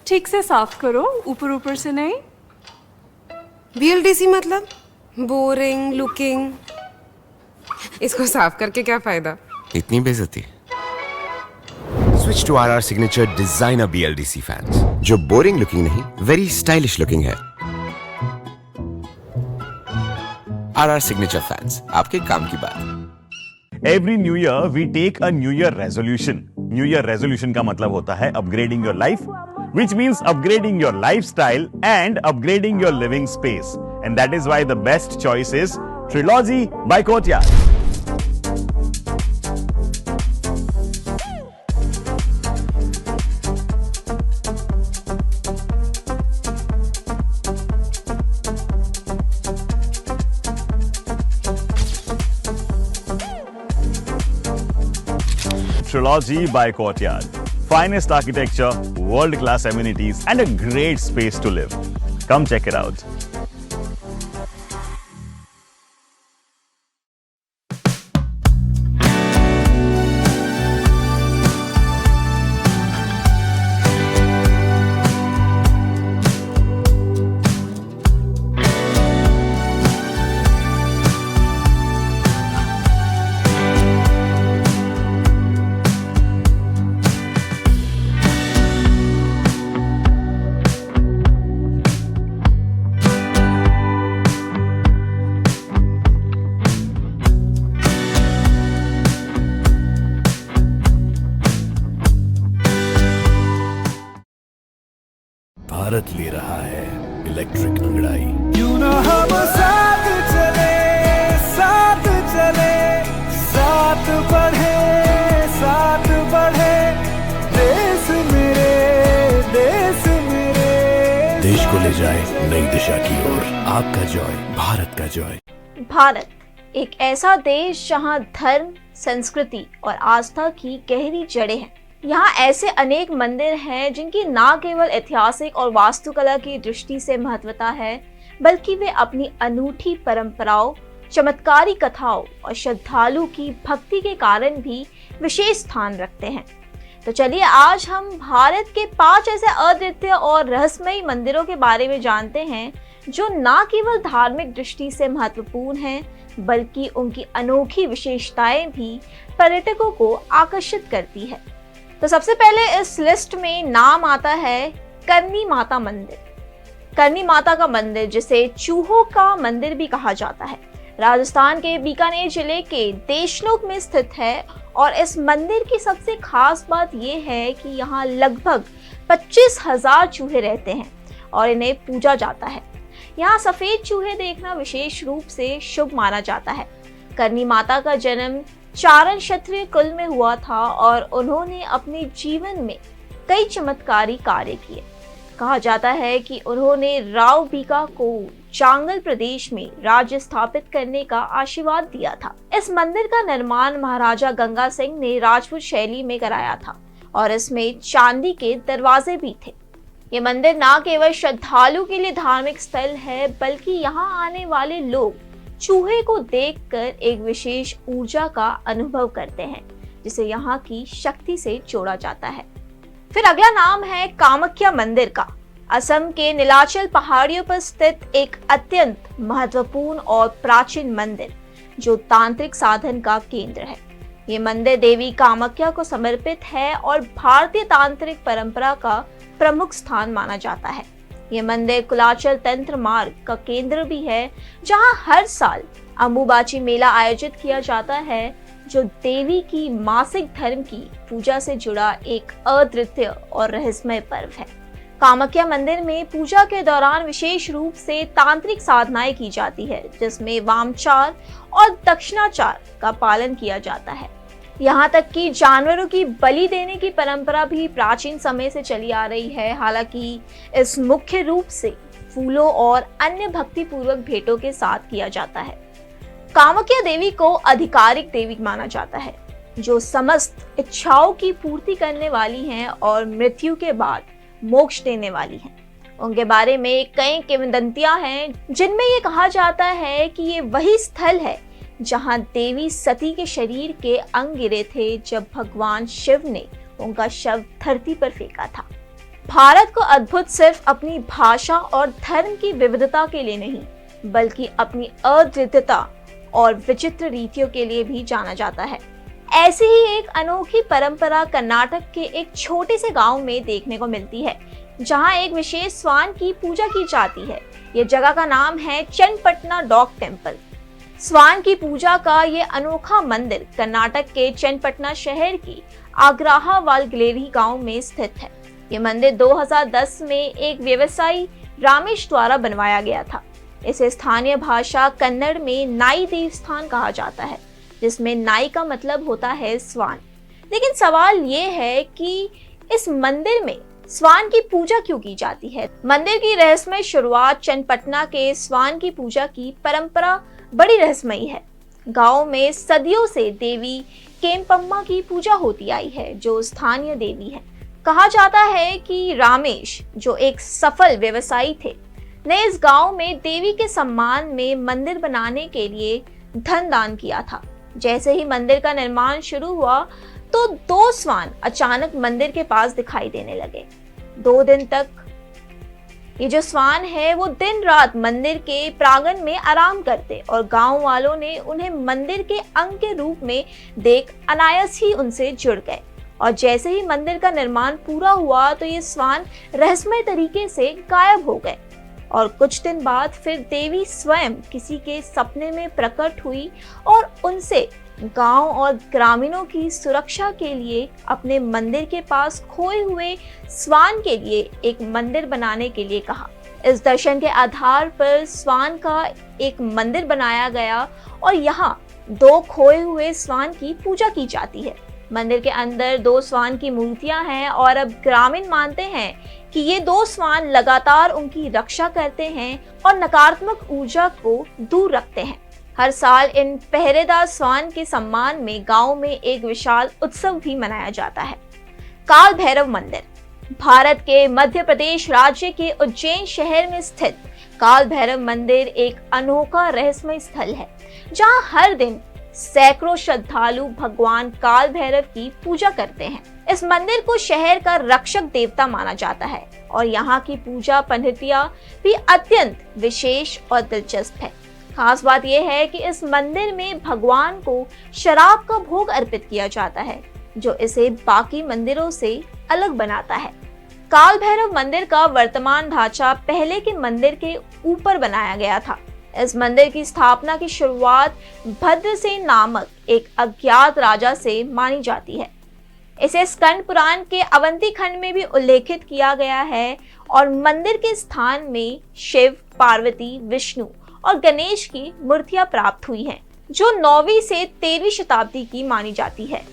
ठीक से साफ करो, ऊपर ऊपर से नहीं। BLDC मतलब बोरिंग लुकिंग, इसको साफ करके क्या फायदा? इतनी बेइज्जती। Switch to RR signature designer BLDC fans, जो बोरिंग लुकिंग नहीं, वेरी स्टाइलिश लुकिंग है। RR सिग्नेचर फैंस, आपके काम की बात। Every new year we take a New Year resolution. New Year resolution का मतलब होता है upgrading your life, which means upgrading your lifestyle and upgrading your living space. And that is why the best choice is Trilogy by Courtyard. Trilogy by Courtyard. Finest architecture, world-class amenities, and a great space to live. Come check it out. Bharat ले रहा है electric अंगड़ाई। क्यों ना हम साथ चले, साथ चले, साथ बढ़े, साथ बढ़े, देश मेरे, देश मेरे। देश को ले जाए नई दिशा की ओर। आपका जॉय, भारत का जॉय। भारत एक ऐसा देश जहां धर्म, संस्कृति और आस्था की गहरी जड़ें हैं। यहाँ ऐसे अनेक मंदिर हैं जिनकी न केवल ऐतिहासिक और वास्तुकला की दृष्टि से महत्वता है, बल्कि वे अपनी अनूठी परंपराओं, चमत्कारी कथाओं और श्रद्धालु की भक्ति के कारण भी विशेष स्थान रखते हैं। तो चलिए आज हम भारत के 5 ऐसे अद्वितीय और रहस्यमयी मंदिरों के बारे में जानते हैं जो न केवल धार्मिक दृष्टि से महत्वपूर्ण हैं, बल्कि उनकी अनोखी विशेषताएं भी पर्यटकों को आकर्षित करती है। तो सबसे पहले इस लिस्ट में नाम आता है करनी माता मंदिर। करनी माता का मंदिर, जिसे चूहों का मंदिर भी कहा जाता है, राजस्थान के बीकानेर जिले के देशनोक में स्थित है। और इस मंदिर की सबसे खास बात यह है कि यहाँ लगभग 25,000 चूहे रहते हैं और इन्हें पूजा जाता है। यहाँ सफेद चूहे देखना विशेष रूप से शुभ माना जाता है। करनी माता का जन्म चारण क्षत्रिय कुल में हुआ था और उन्होंने अपने जीवन में कई चमत्कारी कार्य किए। कहा जाता है कि उन्होंने राव बीका को चांगल प्रदेश में राज्य स्थापित करने का आशीर्वाद दिया था। इस मंदिर का निर्माण महाराजा गंगा सिंह ने राजपूत शैली में कराया था और इसमें चांदी के दरवाजे भी थे। ये मंदिर न केवल श्रद्धालु के लिए धार्मिक स्थल है, बल्कि यहाँ आने वाले लोग चूहे को देखकर एक विशेष ऊर्जा का अनुभव करते हैं, जिसे यहाँ की शक्ति से जोड़ा जाता है। फिर अगला नाम है कामाख्या मंदिर का। असम के नीलाचल पहाड़ियों पर स्थित एक अत्यंत महत्वपूर्ण और प्राचीन मंदिर, जो तांत्रिक साधन का केंद्र है। ये मंदिर देवी कामाख्या को समर्पित है और भारतीय तांत्रिक परंपरा का प्रमुख स्थान माना जाता है। ये मंदिर कुलाचल तंत्र मार्ग का केंद्र भी है, जहां हर साल अंबुबाची मेला आयोजित किया जाता है, जो देवी की मासिक धर्म की पूजा से जुड़ा एक अद्वितीय और रहस्यमय पर्व है। कामाख्या मंदिर में पूजा के दौरान विशेष रूप से तांत्रिक साधनाएं की जाती है, जिसमें वामचार और दक्षिणाचार का पालन किया जाता है। यहाँ तक कि जानवरों की बलि देने की परंपरा भी प्राचीन समय से चली आ रही है। हालांकि इस मुख्य रूप से फूलों और अन्य भक्तिपूर्वक भेंटों के साथ किया जाता है। कामाख्या देवी को आधिकारिक देवी माना जाता है, जो समस्त इच्छाओं की पूर्ति करने वाली हैं और मृत्यु के बाद मोक्ष देने वाली हैं। उनके बारे में कई किंवदंतियां हैं, जिनमें ये कहा जाता है कि ये वही स्थल है जहां देवी सती के शरीर के अंग गिरे थे जब भगवान शिव ने उनका शव धरती पर फेंका था। भारत को अद्भुत सिर्फ अपनी भाषा और धर्म की विविधता के लिए नहीं, बल्कि अपनी अद्वितीयता और विचित्र रीतियों के लिए भी जाना जाता है। ऐसी ही एक अनोखी परंपरा कर्नाटक के एक छोटे से गांव में देखने को मिलती है, जहां एक विशेष स्वान की पूजा की जाती है। ये जगह का नाम है चन्नपटना डॉग टेम्पल। स्वान की पूजा का ये अनोखा मंदिर कर्नाटक के चन्नपटना शहर की आग्राहावालगेरी गांव में स्थित है। ये मंदिर 2010 में एक व्यवसायी रामेश द्वारा बनवाया गया था। इसे स्थानीय भाषा कन्नड़ में नाई देवस्थान कहा जाता है, जिसमें नाई का मतलब होता है स्वान। लेकिन सवाल ये है कि इस मंदिर में स्वान की पूजा क्यों की जाती है? मंदिर की रहस्यमय शुरुआत चन्नपटना के स्वान की पूजा की परंपरा बड़ी रहस्यमयी है। गांव में सदियों से देवी केम्पम्मा की पूजा होती आई है, जो स्थानीय देवी है। कहा जाता है कि रामेश, जो एक सफल व्यवसायी थे, ने इस गांव में देवी के सम्मान में मंदिर बनाने के लिए धन दान किया था। जैसे ही मंदिर का निर्माण शुरू हुआ तो 2 स्वान अचानक मंदिर के पास दिखाई देने लगे। 2 दिन तक ये जो स्वान है वो दिन रात मंदिर के प्रांगण में आराम करते और गांव वालों ने उन्हें मंदिर के अंग के रूप में देख अनायास ही उनसे जुड़ गए। और जैसे ही मंदिर का निर्माण पूरा हुआ तो ये स्वान रहस्यमय तरीके से गायब हो गए और कुछ दिन बाद फिर देवी स्वयं किसी के सपने में प्रकट हुई और उनसे गांव और ग्रामीणों की सुरक्षा के लिए अपने मंदिर के पास खोए हुए स्वान के लिए एक मंदिर बनाने के लिए कहा। इस दर्शन के आधार पर स्वान का एक मंदिर बनाया गया और यहाँ 2 खोए हुए स्वान की पूजा की जाती है। मंदिर के अंदर 2 स्वान की मूर्तियां हैं और अब ग्रामीण मानते हैं कि ये 2 स्वान लगातार उनकी रक्षा करते हैं और नकारात्मक ऊर्जा को दूर रखते हैं। हर साल इन पहरेदार स्वान के सम्मान में गांव में एक विशाल उत्सव भी मनाया जाता है। काल भैरव मंदिर भारत के मध्य प्रदेश राज्य के उज्जैन शहर में स्थित काल भैरव मंदिर एक अनोखा रहस्यमय स्थल है, जहां हर दिन सैकड़ों श्रद्धालु भगवान काल भैरव की पूजा करते हैं। इस मंदिर को शहर का रक्षक देवता माना जाता है और यहाँ की पूजा पद्धतियां भी अत्यंत विशेष और दिलचस्प है। खास बात यह है कि इस मंदिर में भगवान को शराब का भोग अर्पित किया जाता है, जो इसे बाकी मंदिरों से अलग बनाता है। काल भैरव मंदिर का वर्तमान ढांचा पहले के मंदिर के ऊपर बनाया गया था। इस मंदिर की स्थापना की शुरुआत भद्रसेन नामक एक अज्ञात राजा से मानी जाती है। इसे स्कंद पुराण के अवंती खंड में भी उल्लेखित किया गया है और मंदिर के स्थान में शिव, पार्वती, विष्णु और गणेश की मूर्तियां प्राप्त हुई हैं, जो 9वीं से 13वीं शताब्दी की मानी जाती है।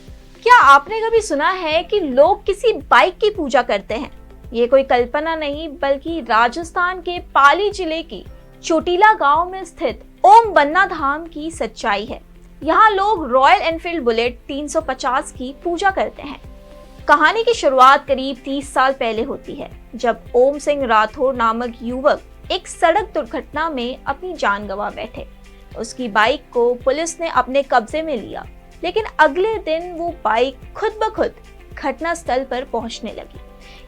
क्या आपने कभी सुना है कि लोग किसी बाइक की पूजा करते हैं? ये कोई कल्पना नहीं, बल्कि राजस्थान के पाली जिले की चोटीला गांव में स्थित ओम बन्ना धाम की सच्चाई है। यहाँ लोग रॉयल एनफील्ड बुलेट 350 की पूजा करते हैं। कहानी की शुरुआत करीब 30 साल पहले होती है, जब ओम सिंह राठौर नामक युवक एक सड़क दुर्घटना में अपनी जान गंवा बैठे। उसकी बाइक को पुलिस ने अपने कब्जे में लिया, लेकिन अगले दिन वो बाइक खुद ब खुद घटना स्थल पर पहुंचने लगी।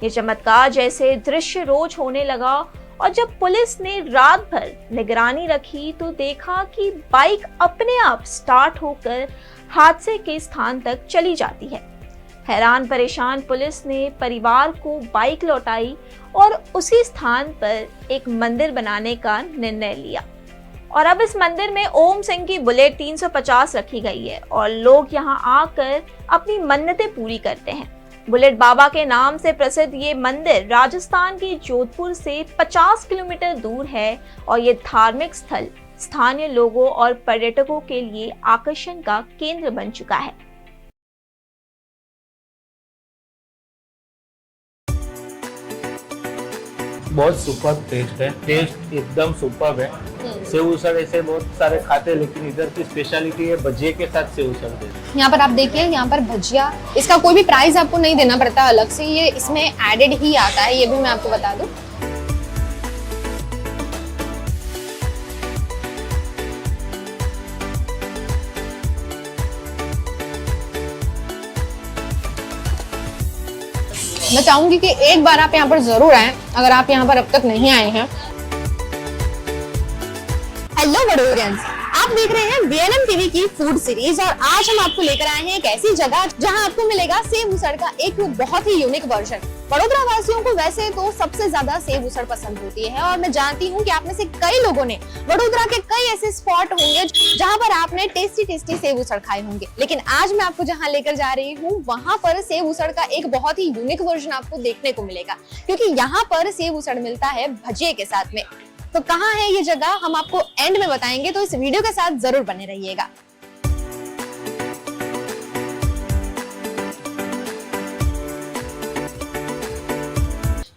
ये चमत्कार जैसे दृश्य रोज होने लगा और जब पुलिस ने रात भर निगरानी रखी तो देखा कि बाइक अपने आप स्टार्ट होकर हादसे के स्थान तक चली जाती है। हैरान परेशान पुलिस ने परिवार को बाइक लौटाई और उसी स्थान पर एक मंदिर बनाने का निर्णय लिया। और अब इस मंदिर में ओम सिंह की बुलेट 350 रखी गई है और लोग यहाँ आकर अपनी मन्नतें पूरी करते हैं। बुलेट बाबा के नाम से प्रसिद्ध ये मंदिर राजस्थान के जोधपुर से 50 किलोमीटर दूर है और ये धार्मिक स्थल स्थानीय लोगों और पर्यटकों के लिए आकर्षण का केंद्र बन चुका है। बहुत सुपर टेस्ट है, टेस्ट एकदम सुपर है। सेव उसड़ ऐसे बहुत सारे खाते हैं, लेकिन इधर की स्पेशलिटी है भजिए के साथ सेव उसड़ देते। यहाँ पर आप देखिए, यहाँ पर भजिया, इसका कोई भी प्राइस आपको नहीं देना पड़ता अलग से, ये इसमें एडेड ही आता है, ये भी मैं आपको बता दूं। मैं चाहूंगी कि एक बार आप यहाँ पर जरूर आएं अगर आप यहाँ पर अब तक नहीं आए हैं। हेलो वडोदरियंस, आप देख रहे हैं VNM टीवी की फूड सीरीज और आज हम आपको लेकर आए हैं एक ऐसी जगह जहां आपको मिलेगा सेव उसड़ का एक बहुत ही यूनिक वर्जन। वडोदरा वासियों को वैसे तो सबसे ज्यादा सेव उसड़ पसंद होती है और मैं जानती हूं कि आप में से कई लोगों ने वडोदरा के कई ऐसे स्पॉट होंगे जहां पर आपने टेस्टी सेव उसड़ खाए होंगे, लेकिन आज मैं आपको जहां लेकर जा रही हूँ वहां पर सेव उसड़ का एक बहुत ही यूनिक वर्जन आपको देखने को मिलेगा, क्योंकि यहाँ पर सेव उसड़ मिलता है भजिए के साथ में। तो कहाँ है ये जगह हम आपको एंड में बताएंगे, तो इस वीडियो के साथ जरूर बने रहिएगा।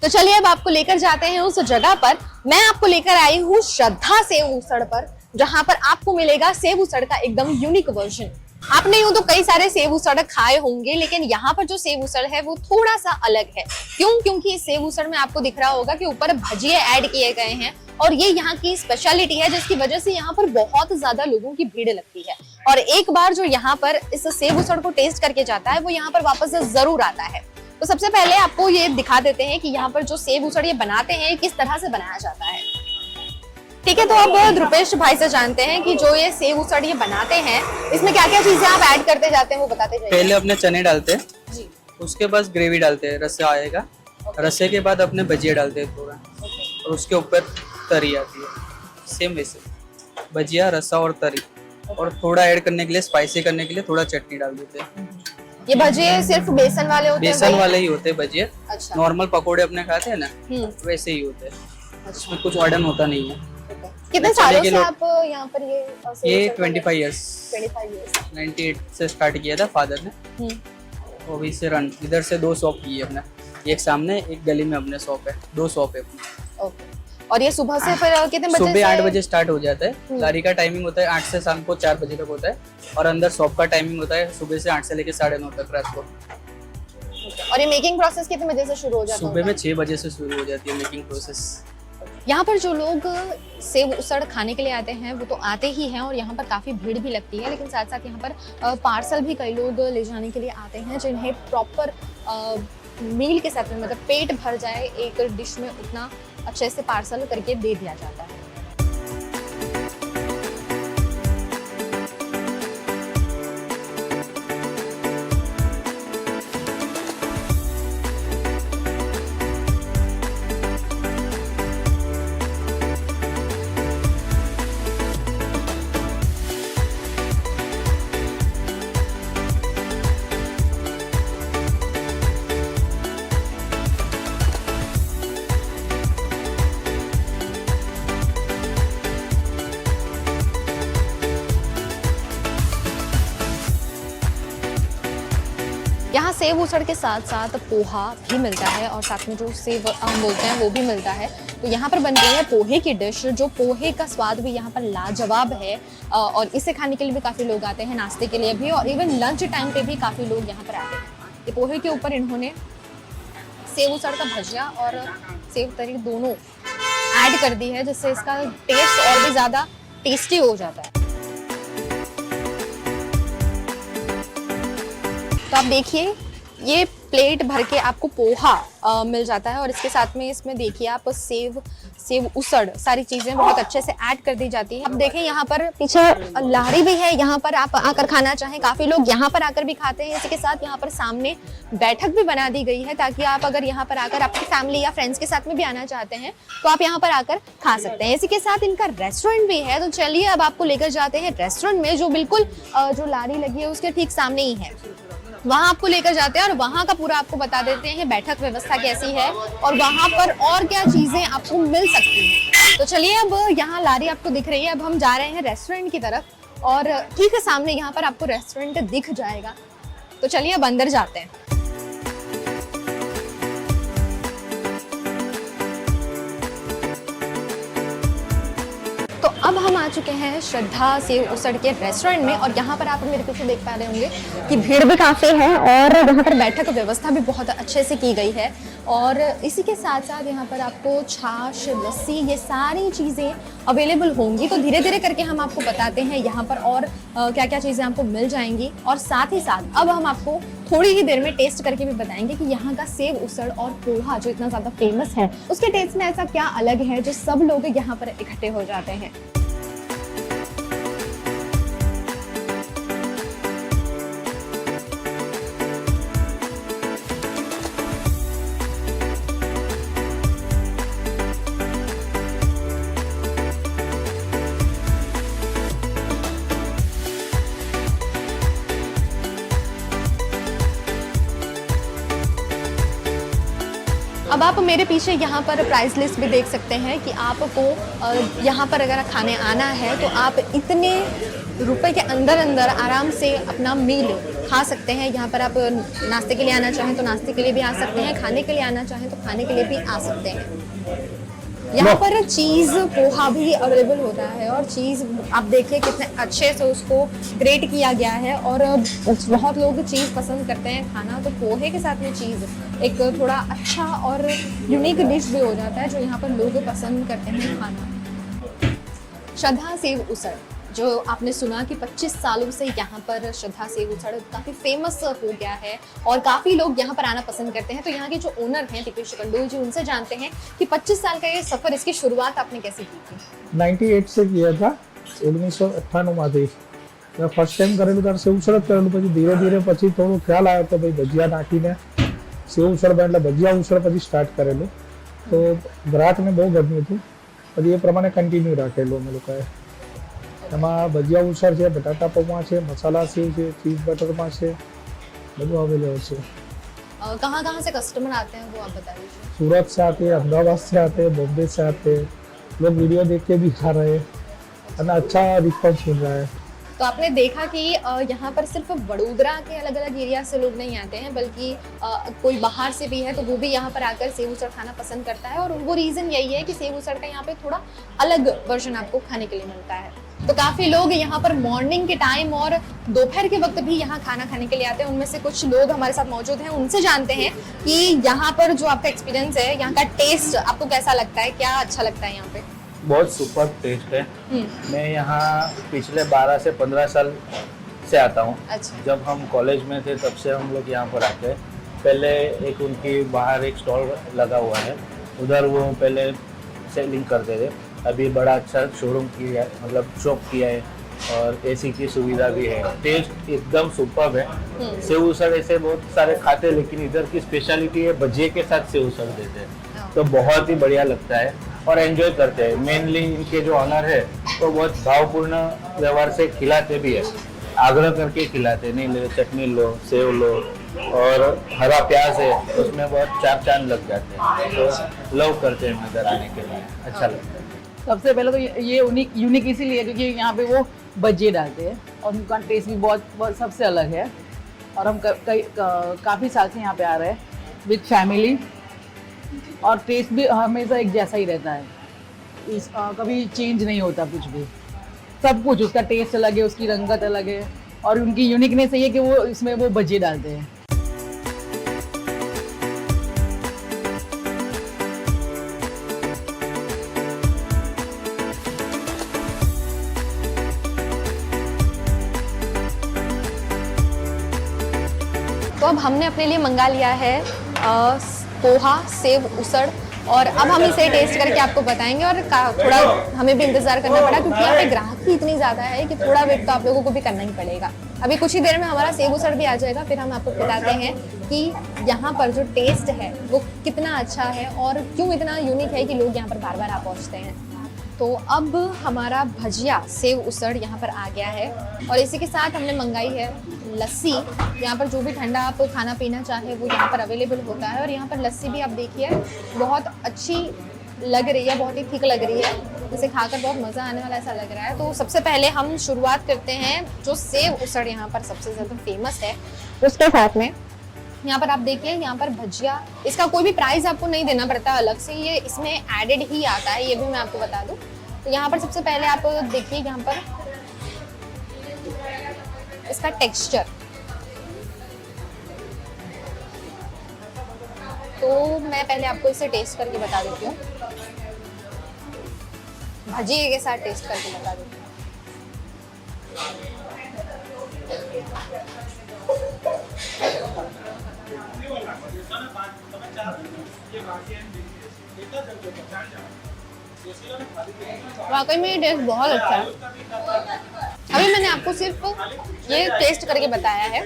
तो चलिए अब आपको लेकर जाते हैं उस जगह पर। मैं आपको लेकर आई हूँ श्रद्धा सेव उसड़ पर, जहां पर आपको मिलेगा सेव उसड़ का एकदम यूनिक वर्जन। आपने यूं तो कई सारे सेव उसड़ खाए होंगे, लेकिन यहाँ पर जो सेव उसड़ है वो थोड़ा सा अलग है। क्यों? क्योंकि इस सेव उसड़ में आपको दिख रहा होगा कि ऊपर भजिए ऐड किए गए हैं और ये यहाँ की स्पेशलिटी है, जिसकी वजह से यहाँ पर बहुत ज्यादा लोगों की भीड़ लगती है। और एक बार जो यहाँ पर इस सेव उसड़ को टेस्ट करके जाता है वो यहाँ पर वापस जरूर आता है। तो सबसे पहले आपको ये दिखा देते हैं कि यहाँ पर जो सेव उसड़ ये बनाते हैं किस तरह से बनाया जाता है। ठीक है, तो अब ध्रुपेश भाई से जानते हैं कि जो ये सेव उसड़ ये बनाते हैं इसमें क्या क्या चीजें आप ऐड करते जाते हैं वो बताते जाइए। पहले अपने चने डालते हैं जी, उसके बाद ग्रेवी डालते हैं, रस्सा आएगा, रस्से के बाद अपने भजिया डालते हैं थोड़ा, और उसके ऊपर तरी आती है। सेम वैसे भजिया, रस्सा और तरी, और थोड़ा ऐड करने के लिए, स्पाइसी करने के लिए थोड़ा चटनी डाल देते हैं। ये भजिए सिर्फ बेसन वाले होते हैं? बेसन वाले ही होते हैं भजिए। अच्छा। नॉर्मल पकोड़े अपने खाते हैं ना, वैसे ही होते हैं। अच्छा। कुछ ऑर्डन होता नहीं है। कितने सालों से आप यहाँ पर ये 25 इयर्स 98 से स्टार्ट किया था फादर ने, वो भी से रन इधर से 2 शॉप की है अपने, एक सामने एक गली में अपने शॉप है, 2 शॉप है अपनी। ओके। और ये सुबह से फिर कितने बजे? सुबह 8 बजे स्टार्ट हो जाता है। गाड़ी का टाइमिंग होता है 8 से शाम को 4 बजे तक होता है, और अंदर शॉप का टाइमिंग होता है सुबह से 8 से लेकर 9:30 तक रात को। और ये मेकिंग प्रोसेस कितने बजे से शुरू हो जाता है? सुबह में 6 बजे से शुरू हो जाती है मेकिंग प्रोसेस। यहाँ पर जो लोग सेव उसड़ खाने के लिए आते हैं वो तो आते ही हैं और यहाँ पर काफ़ी भीड़ भी लगती है, लेकिन साथ साथ यहाँ पर पार्सल भी कई लोग ले जाने के लिए आते हैं, जिन्हें प्रॉपर मील के साथ में, मतलब पेट भर जाए एक डिश में, उतना अच्छे से पार्सल करके दे दिया जाता है। यहाँ सेव उसड़ के साथ साथ पोहा भी मिलता है और साथ में जो सेव हम बोलते हैं वो भी मिलता है। तो यहाँ पर बन रही है पोहे की डिश, जो पोहे का स्वाद भी यहाँ पर लाजवाब है और इसे खाने के लिए भी काफ़ी लोग आते हैं, नाश्ते के लिए भी, और इवन लंच टाइम पे भी काफ़ी लोग यहाँ पर आते हैं। ये पोहे के ऊपर इन्होंने सेव उसड़ का भजिया और सेव तरी दोनों ऐड कर दी है, जिससे इसका टेस्ट और भी ज़्यादा टेस्टी हो जाता है। तो आप देखिए, ये प्लेट भर के आपको पोहा मिल जाता है और इसके साथ में इसमें देखिए आप सेव उसड़ सारी चीजें बहुत अच्छे से ऐड कर दी जाती है। अब देखें यहाँ पर पीछे लारी भी है, यहाँ पर आप आकर खाना चाहें, काफी लोग यहाँ पर आकर भी खाते हैं। इसी के साथ यहाँ पर सामने बैठक भी बना दी गई है, ताकि आप अगर यहाँ पर आकर आपकी फैमिली या फ्रेंड्स के साथ में भी आना चाहते हैं तो आप यहाँ पर आकर खा सकते हैं। इसी के साथ इनका रेस्टोरेंट भी है। तो चलिए अब आपको लेकर जाते हैं रेस्टोरेंट में, जो बिल्कुल जो लारी लगी है उसके ठीक सामने ही है। वहाँ आपको लेकर जाते हैं और वहाँ का पूरा आपको बता देते हैं बैठक व्यवस्था कैसी है और वहाँ पर और क्या चीजें आपको मिल सकती हैं। तो चलिए, अब यहाँ लारी आपको दिख रही है, अब हम जा रहे हैं रेस्टोरेंट की तरफ और ठीक है सामने यहाँ पर आपको रेस्टोरेंट दिख जाएगा। तो चलिए अब अंदर जाते हैं। तो अब हम आ चुके हैं श्रद्धा सेव उसड़ के रेस्टोरेंट में और यहाँ पर आप मेरे पीछे देख पा रहे होंगे कि भीड़ भी काफ़ी है और यहाँ पर बैठक व्यवस्था भी बहुत अच्छे से की गई है। और इसी के साथ साथ यहाँ पर आपको छाछ, लस्सी, ये सारी चीज़ें अवेलेबल होंगी। तो धीरे धीरे करके हम आपको बताते हैं यहाँ पर और क्या क्या चीज़ें आपको मिल जाएंगी। और साथ ही साथ अब हम आपको थोड़ी ही देर में टेस्ट करके भी बताएंगे कि यहाँ का सेव उसड़ और पोहा जो इतना ज़्यादा फेमस है, उसके टेस्ट में ऐसा क्या अलग है जो सब लोग यहाँ पर इकट्ठे हो जाते हैं। अब आप मेरे पीछे यहाँ पर प्राइस लिस्ट भी देख सकते हैं कि आपको यहाँ पर अगर खाने आना है तो आप इतने रुपए के अंदर अंदर आराम से अपना मील खा सकते हैं। यहाँ पर आप नाश्ते के लिए आना चाहें तो नाश्ते के लिए भी आ सकते हैं, खाने के लिए आना चाहें तो खाने के लिए भी आ सकते हैं। यहाँ पर चीज़ पोहा भी अवेलेबल होता है और चीज़ आप देखिए कितने अच्छे से उसको ग्रेट किया गया है और बहुत लोग चीज़ पसंद करते हैं खाना। तो पोहे के साथ में चीज़ एक थोड़ा अच्छा और यूनिक डिश भी हो जाता है जो यहाँ पर लोग पसंद करते हैं खाना। श्रद्धा सेव उसड़ जो आपने सुना कि 25 सालों से यहाँ पर श्रद्धा सेव उसड़ काफ़ी फेमस हो गया है और काफ़ी लोग यहाँ पर आना पसंद करते हैं। तो यहाँ के जो ओनर हैं दीपेश कंडोल जी, उनसे जानते हैं कि 25 साल का ये सफ़र, इसकी शुरुआत आपने कैसे की थी? 98 से किया था, 1998 में फर्स्ट टाइम करेलू ત્યારે સેવ ઉસળ જ કરેલું, પછી ધીરે ધીરે પછી થોડું ખ્યાલ આવ્યો કે ભાઈ ભજીયા નાખીને સેવ ઉસળ એટલે ભજીયા ઉસળ પછી સ્ટાર્ટ કરેલું। તો ગ્રાહકને બહુ ગમ્યું હતું, પછી એ પ્રમાણે કન્ટિન્યુ રાખેલું અમે લોકોએ। એમાં ભજીયા ઉસળ છે, બટાટા પૌવા છે, મસાલા સેવ છે, ચીઝ બટરમાં છે, બધું અવેલેબલ છે। कहाँ से कस्टमर आते हैं वो आप बता दीजिए। सूरत से आते हैं, अहमदाबाद से आते हैं, बॉम्बे से आते हैं, लोग वीडियो देख के भी खा रहे हैं, अच्छा रिस्पॉन्स मिल रहा है। तो आपने देखा कि यहाँ पर सिर्फ वडोदरा के अलग अलग एरिया से लोग नहीं आते हैं, बल्कि कोई बाहर से भी है तो वो भी यहाँ पर आकर सेव उसड़ खाना पसंद करता है। और वो रीज़न यही है कि सेव उसड़ का यहाँ पे थोड़ा अलग वर्जन आपको खाने के लिए मिलता है। तो काफ़ी लोग यहाँ पर मॉर्निंग के टाइम और दोपहर के वक्त भी यहाँ खाना खाने के लिए आते हैं। उनमें से कुछ लोग हमारे साथ मौजूद हैं, उनसे जानते हैं कि यहाँ पर जो आपका एक्सपीरियंस है, यहाँ का टेस्ट आपको कैसा लगता है, क्या अच्छा लगता है यहाँ पे? बहुत सुपर टेस्ट है। मैं यहाँ पिछले 12 से 15 साल से आता हूँ। अच्छा। जब हम कॉलेज में थे तब से हम लोग यहाँ पर आते हैं। पहले एक उनकी बाहर एक स्टॉल लगा हुआ है, उधर वो पहले सेलिंग करते थे। अभी बड़ा अच्छा शोरूम किया है, मतलब शॉप किया है और एसी की सुविधा भी है। टेस्ट एकदम सुपर है। सेव उसड़ ऐसे बहुत सारे खाते हैं, लेकिन इधर की स्पेशलिटी है भजिए के साथ सेव उसड़ देते हैं, तो बहुत ही बढ़िया लगता है और एंजॉय करते हैं। मेनली इनके जो ऑनर है तो बहुत भावपूर्ण व्यवहार से खिलाते भी है, आग्रह करके खिलाते, नहीं ले चटनी लो, सेव लो और हरा प्याज है उसमें बहुत चार चांद लग जाते हैं, तो लव करते हैं इधर आने के लिए, अच्छा लगता है। सबसे पहले तो ये यूनिक इसीलिए क्योंकि यहाँ पे वो भजिए डालते हैं और उनका टेस्ट भी बहुत सबसे अलग है। और हम काफ़ी साल से यहाँ पे आ रहे हैं विद फैमिली और टेस्ट भी हमेशा एक जैसा ही रहता है, कभी चेंज नहीं होता कुछ भी, सब कुछ उसका टेस्ट अलग है, उसकी रंगत अलग है और उनकी यूनिकनेस ये है कि वो इसमें वो भजिए डालते हैं। तो अब हमने अपने लिए मंगा लिया है पोहा सेव उसड़ और अब हम इसे टेस्ट करके आपको बताएंगे। और थोड़ा हमें भी इंतजार करना पड़ा क्योंकि यहाँ पे ग्राहक ही इतनी ज़्यादा है कि थोड़ा वेट तो आप लोगों को भी करना ही पड़ेगा। अभी कुछ ही देर में हमारा सेव उसड़ भी आ जाएगा, फिर हम आपको बताते हैं कि यहाँ पर जो टेस्ट है वो कितना अच्छा है और क्यों इतना यूनिक है कि लोग यहाँ पर बार बार आ पहुँचते हैं। तो अब हमारा भजिया सेव उसड़ यहाँ पर आ गया है और इसी के साथ हमने मंगाई है लस्सी। यहाँ पर जो भी ठंडा आप खाना पीना चाहे वो यहाँ पर अवेलेबल होता है और यहाँ पर लस्सी भी आप देखिए बहुत अच्छी लग रही है, बहुत ही थिक लग रही है, इसे खाकर बहुत मज़ा आने वाला ऐसा लग रहा है। तो सबसे पहले हम शुरुआत करते हैं जो सेव उसड़ यहाँ पर सबसे ज़्यादा फेमस है उसके साथ में। यहाँ पर आप देखिए यहाँ पर भजिया, इसका कोई भी प्राइस आपको नहीं देना पड़ता अलग से, ये इसमें एडेड ही आता है, ये भी मैं आपको बता दूँ। तो यहाँ पर सबसे पहले आप देखिए यहाँ पर इसका टेक्सचर, तो मैं पहले आपको इसे टेस्ट करके बता देती हूँ, भजिए के साथ टेस्ट करके बता देती हूँ। वाकई में ये टेस्ट बहुत अच्छा है। अभी मैंने आपको सिर्फ ये टेस्ट करके बताया है,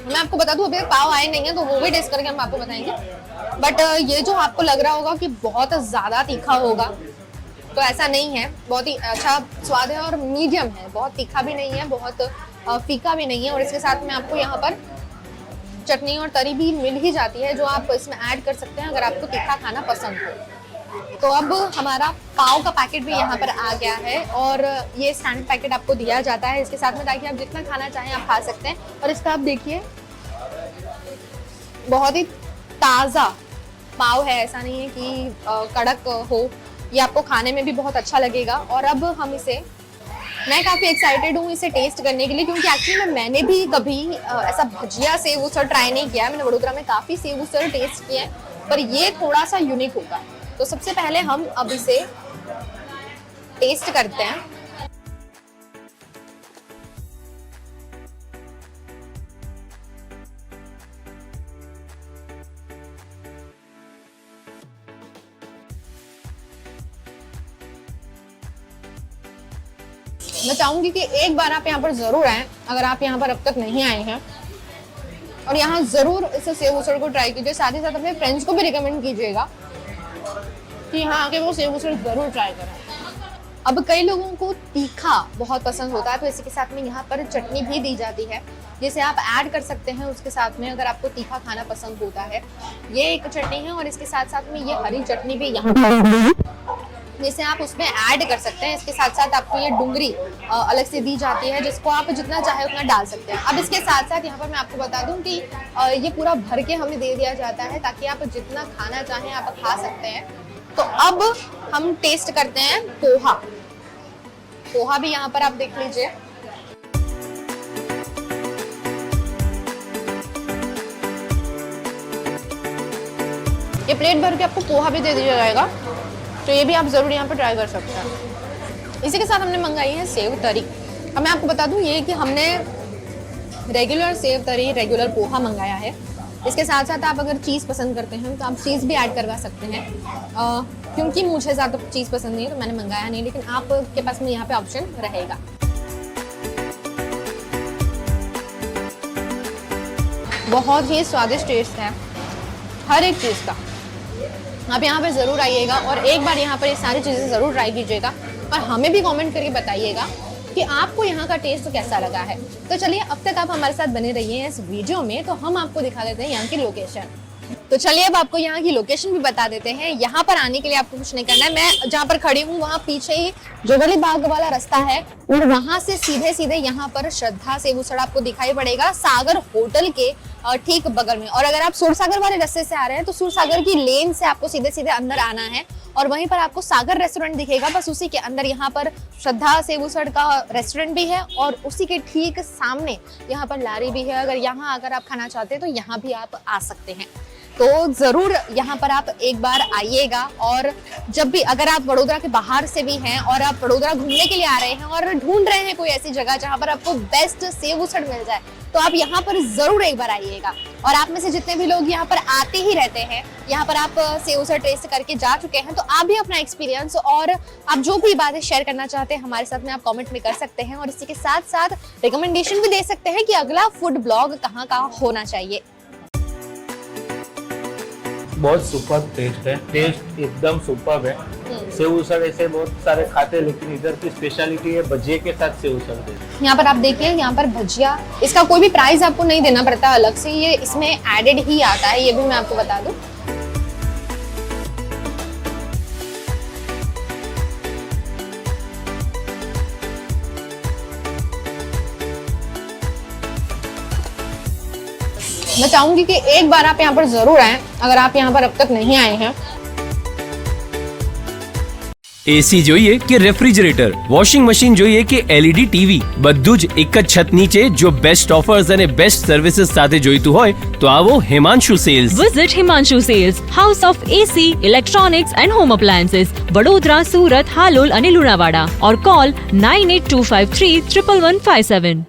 मैं आपको बता दूं अभी पाव आए नहीं है तो वो भी टेस्ट करके हम आपको बताएंगे। बट ये जो आपको लग रहा होगा कि बहुत ज़्यादा तीखा होगा तो ऐसा नहीं है, बहुत ही अच्छा स्वाद है और मीडियम है, बहुत तीखा भी नहीं है, बहुत फीका भी नहीं है। और इसके साथ में आपको यहाँ पर चटनी और तरी भी मिल ही जाती है जो आप इसमें ऐड कर सकते हैं अगर आपको तीखा खाना पसंद हो। तो अब हमारा पाव का पैकेट भी यहाँ पर आ गया है और ये स्टैंड पैकेट आपको दिया जाता है इसके साथ में ताकि आप जितना खाना चाहें आप खा सकते हैं। और इसका आप देखिए बहुत ही ताज़ा पाव है, ऐसा नहीं है कि कड़क हो, ये आपको खाने में भी बहुत अच्छा लगेगा। और अब हम इसे, मैं काफ़ी एक्साइटेड हूँ इसे टेस्ट करने के लिए क्योंकि एक्चुअली मैंने भी कभी ऐसा भजिया सेव उसड़ ट्राई नहीं किया है। मैंने वडोदरा में काफ़ी सेव उसड़ टेस्ट किए हैं पर ये थोड़ा सा यूनिक होगा। तो सबसे पहले हम अब इसे टेस्ट करते हैं। मैं चाहूंगी कि एक बार आप यहाँ पर जरूर आएं अगर आप यहाँ पर अब तक नहीं आए हैं और यहाँ जरूर इस सेव उसड़ को ट्राई कीजिए। साथ ही साथ अपने फ्रेंड्स को भी रिकमेंड कीजिएगा कि यहाँ आके वो सेव उसड़ जरूर ट्राई करें। अब कई लोगों को तीखा बहुत पसंद होता है तो इसी के साथ में यहाँ पर चटनी भी दी जाती है जिसे आप ऐड कर सकते हैं उसके साथ में अगर आपको तीखा खाना पसंद होता है। ये एक चटनी है और इसके साथ साथ में ये हरी चटनी भी यहाँ पर जिसे आप उसमें ऐड कर सकते हैं। इसके साथ साथ आपको ये डुंगरी अलग से दी जाती है जिसको आप जितना चाहे उतना डाल सकते हैं। अब इसके साथ साथ यहाँ पर मैं आपको बता दूं कि ये पूरा भर के हमें दे दिया जाता है ताकि आप जितना खाना चाहें आप खा सकते हैं। तो अब हम टेस्ट करते हैं पोहा। पोहा भी यहाँ पर आप देख लीजिए, ये प्लेट भर के आपको पोहा भी दे दिया जाएगा तो ये भी आप जरूर यहाँ पर ट्राई कर सकते हैं। इसी के साथ हमने मंगाई है सेव तरी। अब मैं आपको बता दूं ये कि हमने रेगुलर सेव तरी रेगुलर पोहा मंगाया है। इसके साथ साथ आप अगर चीज़ पसंद करते हैं तो आप चीज़ भी ऐड करवा सकते हैं। क्योंकि मुझे ज़्यादा चीज़ पसंद नहीं है तो मैंने मंगाया नहीं, लेकिन आपके पास में यहाँ पे ऑप्शन रहेगा। बहुत ही स्वादिष्ट टेस्ट है हर एक चीज़ का। आप यहाँ पे ज़रूर आइएगा और एक बार यहाँ पर ये सारी चीज़ें ज़रूर ट्राई कीजिएगा और हमें भी कमेंट करके बताइएगा कि आपको यहाँ का टेस्ट कैसा लगा है। तो चलिए अब तक आप हमारे साथ बने रहिए इस वीडियो में, तो हम आपको दिखा देते हैं यहाँ की लोकेशन। तो चलिए अब आपको यहाँ की लोकेशन भी बता देते हैं। यहाँ पर आने के लिए आपको कुछ नहीं करना है। मैं जहाँ पर खड़ी हूँ वहाँ पीछे ही जोगली बाग वाला रास्ता है और वहाँ से सीधे सीधे यहाँ पर श्रद्धा सेव उसड़ आपको दिखाई पड़ेगा सागर होटल के ठीक बगल में। और अगर आप सुरसागर वाले रास्ते से आ रहे हैं तो सुरसागर की लेन से आपको सीधे सीधे अंदर आना है और वहीं पर आपको सागर रेस्टोरेंट दिखेगा। बस उसी के अंदर यहाँ पर श्रद्धा सेव उसड़ का रेस्टोरेंट भी है और उसी के ठीक सामने यहाँ पर लारी भी है। अगर यहाँ आकर आप खाना चाहते हैं तो यहाँ भी आप आ सकते हैं। तो ज़रूर यहाँ पर आप एक बार आइएगा। और जब भी अगर आप वडोदरा के बाहर से भी हैं और आप वडोदरा घूमने के लिए आ रहे हैं और ढूंढ रहे हैं कोई ऐसी जगह जहाँ पर आपको बेस्ट सेव उसड़ मिल जाए तो आप यहाँ पर ज़रूर एक बार आइएगा। और आप में से जितने भी लोग यहाँ पर आते ही रहते हैं, यहाँ पर आप सेव उसड़ टेस्ट करके जा चुके हैं, तो आप भी अपना एक्सपीरियंस और आप जो भी बातें शेयर करना चाहते हैं हमारे साथ में आप कमेंट में कर सकते हैं। और इसी के साथ साथ रिकमेंडेशन भी दे सकते हैं कि अगला फूड ब्लॉग कहाँ का होना चाहिए। बहुत सुपर टेस्ट है, टेस्ट एकदम सुपर है। सेव उसड़ ऐसे बहुत सारे खाते हैं, लेकिन इधर की स्पेशलिटी है भजिए के साथ सेव उसड़ देते। यहाँ पर आप देखिए, यहाँ पर भजिया, इसका कोई भी प्राइस आपको नहीं देना पड़ता अलग से, ये इसमें एडेड ही आता है, ये भी मैं आपको बता दूं। मैं चाहूंगी कि एक बार आप यहाँ पर जरूर आएं, अगर आप यहाँ पर अब तक नहीं आए हैं। એસી જોઈએ કે રેફ્રિજરેટર, વોશિંગ મશીન જોઈએ કે એલઈડી ટીવી, બધું જ એક જ છત નીચે જો બેસ્ટ ઓફર્સ અને બેસ્ટ સર્વિસીસ સાથે જોઈતું હોય તો આવો Himanshu sales. Visit Himanshu Sales, House of AC, Electronics and Home Appliances, Vadodara, Surat, Halol અને લુણાવાડા. Or call 982531 11157.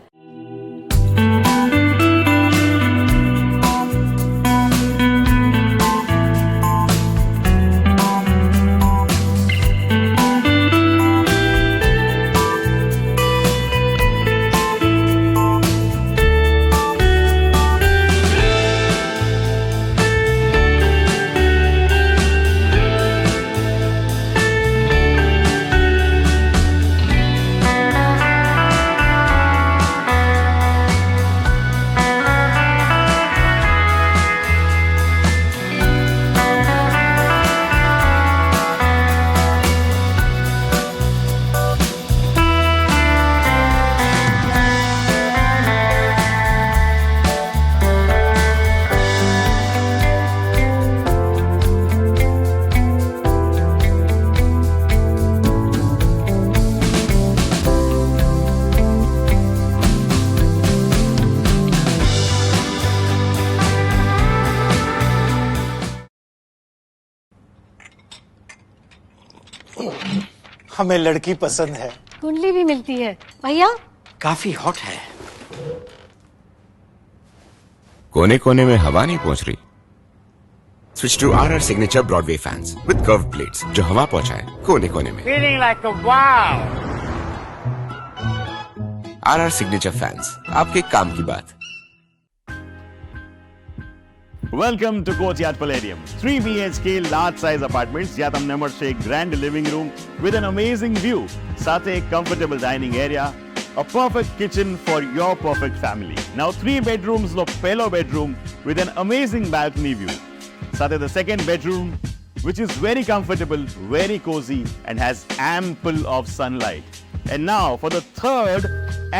हमें लड़की पसंद है। कुंडली भी मिलती है भैया। काफी हॉट है। कोने कोने में हवा नहीं पहुंच रही। Switch to RR signature Broadway fans with curve plates जो हवा पहुंचाए कोने कोने में। Feeling like a wow. RR signature fans, आपके काम की बात। Welcome to Courtyard Palladium. 3 BHK large size apartments. જ્યાં તમને મળશે એક grand living room with an amazing view. સાથે એક comfortable dining area. A perfect kitchen for your perfect family. Now 3 bedrooms નો પહેલો bedroom with an amazing balcony view. સાથે the second bedroom which is very comfortable, very cozy and has ample of sunlight. And now for the third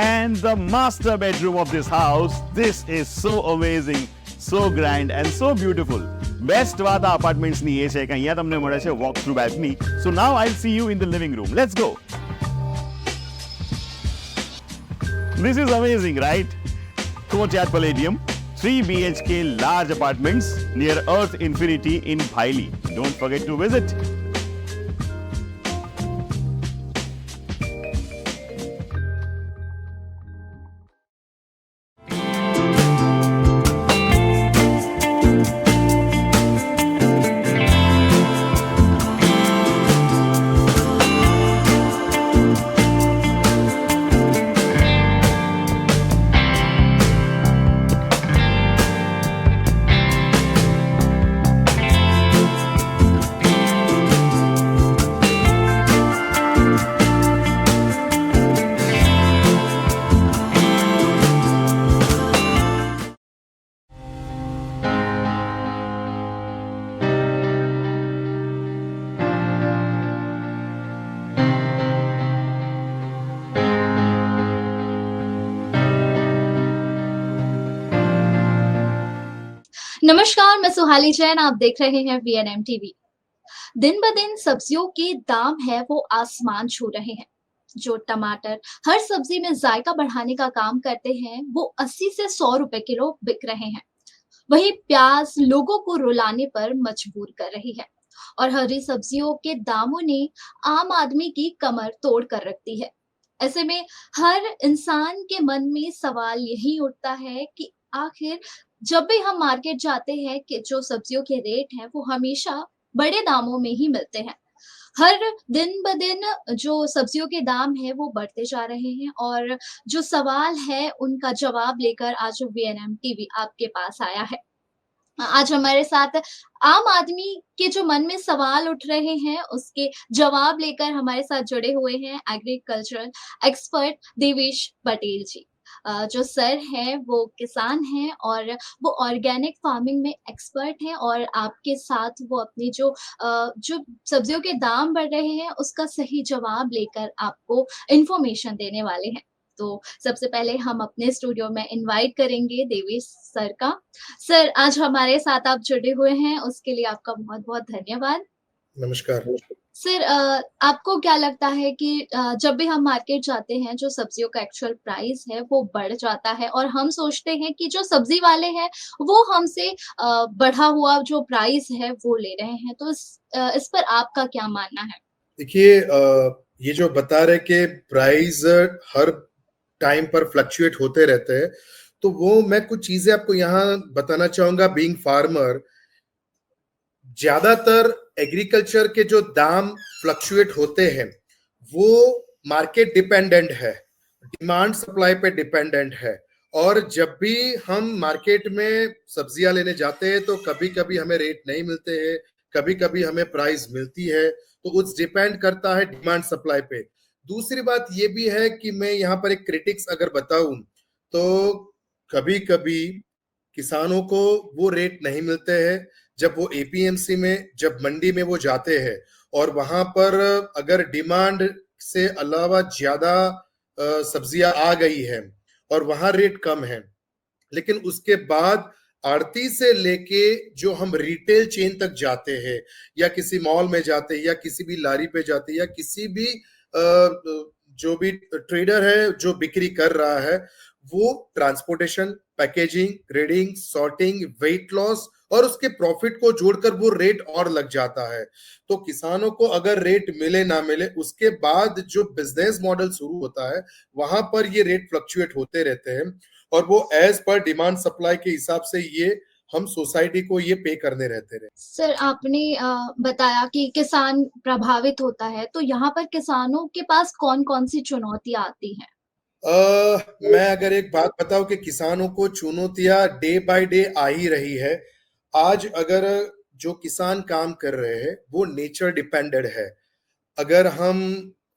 and the master bedroom of this house. This is so amazing. So grand and so beautiful. Best વાત આ apartments ની એ છે કે અહીંયા તમને મળે છે walk through balcony. So now I'll see you in the living room. Let's go. This is amazing, right? Courtyard Palladium, 3 BHK large apartments near Earth Infinity in Bhaili. Don't forget to visit. नमस्कार, मैं सुहाली जैन, आप देख रहे हैं VNM TV. दिन ब दिन सब्जियों के दाम है वो आसमान छू रहे हैं। जो टमाटर हर सब्जी में जायका बढ़ाने का काम करते हैं वो 80 से 100 रुपए किलो बिक रहे हैं। वहीं प्याज लोगों को रुलाने पर मजबूर कर रही है और हरी सब्जियों के दामों ने आम आदमी की कमर तोड़ कर रखती है। ऐसे में हर इंसान के मन में सवाल यही उठता है कि आखिर जब भी हम मार्केट जाते हैं कि जो सब्जियों के रेट हैं वो हमेशा बड़े दामों में ही मिलते हैं। हर दिन ब दिन जो सब्जियों के दाम है वो बढ़ते जा रहे हैं और जो सवाल है उनका जवाब लेकर आज VNM टीवी आपके पास आया है। आज हमारे साथ आम आदमी के जो मन में सवाल उठ रहे हैं, उसके जवाब लेकर हमारे साथ जुड़े हुए हैं एग्रीकल्चरल एक्सपर्ट देवेश पटेल जी। जो सर हैं वो किसान हैं और वो ऑर्गेनिक फार्मिंग में एक्सपर्ट हैं और आपके साथ वो अपनी जो सब्जियों के दाम बढ़ रहे हैं उसका सही जवाब लेकर आपको इन्फॉर्मेशन देने वाले हैं। तो सबसे पहले हम अपने स्टूडियो में इनवाइट करेंगे देवेश सर का। सर, आज हमारे साथ आप जुड़े हुए हैं, उसके लिए आपका बहुत-बहुत धन्यवाद। नमस्कार। सर, आपको क्या लगता है कि जब भी हम मार्केट जाते हैं, जो सब्जियों का एक्चुअल प्राइस है वो बढ़ जाता है और हम सोचते हैं कि जो सब्जी वाले हैं वो हमसे बढ़ा हुआ जो प्राइस है वो ले रहे हैं, तो इस पर आपका क्या मानना है? देखिए, ये जो बता रहे कि प्राइस हर टाइम पर फ्लक्चुएट होते रहते हैं, तो वो मैं कुछ चीजें आपको यहाँ बताना चाहूंगा। बीइंग फार्मर, ज्यादातर एग्रीकल्चर के जो दाम फ्लक्चुएट होते हैं वो मार्केट डिपेंडेंट है, डिमांड सप्लाई पे डिपेंडेंट है। और जब भी हम मार्केट में सब्जियां लेने जाते हैं तो कभी कभी हमें रेट नहीं मिलते हैं, कभी कभी हमें प्राइस मिलती है, तो उस डिपेंड करता है डिमांड सप्लाई पे। दूसरी बात ये भी है कि मैं यहाँ पर एक क्रिटिक्स अगर बताऊं तो कभी कभी किसानों को वो रेट नहीं मिलते हैं जब वो एपीएमसी में, जब मंडी में वो जाते हैं और वहां पर अगर डिमांड से अलावा ज्यादा सब्जियां आ गई है और वहां रेट कम है, लेकिन उसके बाद आड़ती से लेके जो हम रिटेल चेन तक जाते हैं या किसी मॉल में जाते हैं या किसी भी लारी पे जाते हैं या किसी भी जो भी ट्रेडर है जो बिक्री कर रहा है, वो transportation, packaging, grading, sorting, weight loss और उसके प्रॉफिट को जोड़कर वो रेट और लग जाता है। तो किसानों को अगर रेट मिले ना मिले, उसके बाद जो बिजनेस मॉडल शुरू होता है वहां पर ये रेट फ्लक्चुएट होते रहते हैं और वो एज पर डिमांड सप्लाई के हिसाब से ये हम सोसाइटी को ये पे करने रहते रहे। सर, आपने बताया कि किसान प्रभावित होता है, तो यहाँ पर किसानों के पास कौन-कौन सी चुनौतियाँ आती हैं? मैं अगर एक बात बताऊं कि किसानों को चुनौतियां डे बाय डे आ ही रही है। आज अगर जो किसान काम कर रहे हैं वो नेचर डिपेंडेड है। अगर हम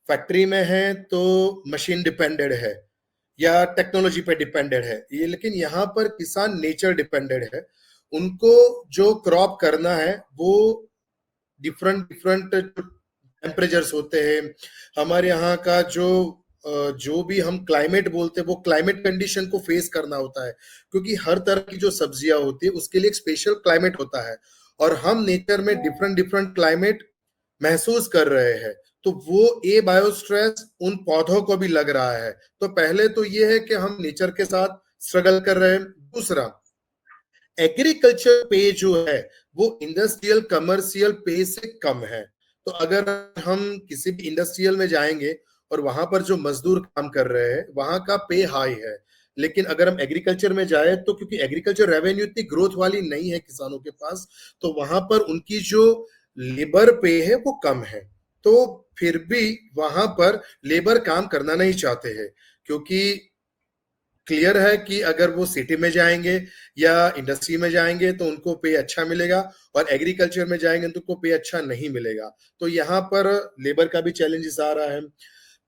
फैक्ट्री में हैं तो मशीन डिपेंडेड है या टेक्नोलॉजी पे डिपेंडेड है ये, लेकिन यहाँ पर किसान नेचर डिपेंडेड है। उनको जो क्रॉप करना है वो डिफरेंट टेम्परेचर्स होते हैं। हमारे यहाँ का जो भी हम क्लाइमेट बोलते हैं वो क्लाइमेट कंडीशन को फेस करना होता है, क्योंकि हर तरह की जो सब्जियां होती है उसके लिए एक स्पेशल क्लाइमेट होता है और हम नेचर में डिफरेंट क्लाइमेट महसूस कर रहे हैं, तो वो ए बायोस्ट्रेस उन पौधों को भी लग रहा है। तो पहले तो ये है कि हम नेचर के साथ स्ट्रगल कर रहे हैं। दूसरा, एग्रीकल्चर पे जो है वो इंडस्ट्रियल कमर्शियल पे से कम है। तो अगर हम किसी भी इंडस्ट्रियल में जाएंगे और वहां पर जो मजदूर काम कर रहे हैं वहां का पे हाई है, लेकिन अगर हम एग्रीकल्चर में जाए तो क्योंकि एग्रीकल्चर रेवेन्यू इतनी ग्रोथ वाली नहीं है किसानों के पास, तो वहां पर उनकी जो लेबर पे है वो कम है। तो फिर भी वहां पर लेबर काम करना नहीं चाहते हैं, क्योंकि क्लियर है कि अगर वो सिटी में जाएंगे या इंडस्ट्री में जाएंगे तो उनको पे अच्छा मिलेगा और एग्रीकल्चर में जाएंगे तो उनको पे अच्छा नहीं मिलेगा। तो यहाँ पर लेबर का भी चैलेंजेस आ रहा है।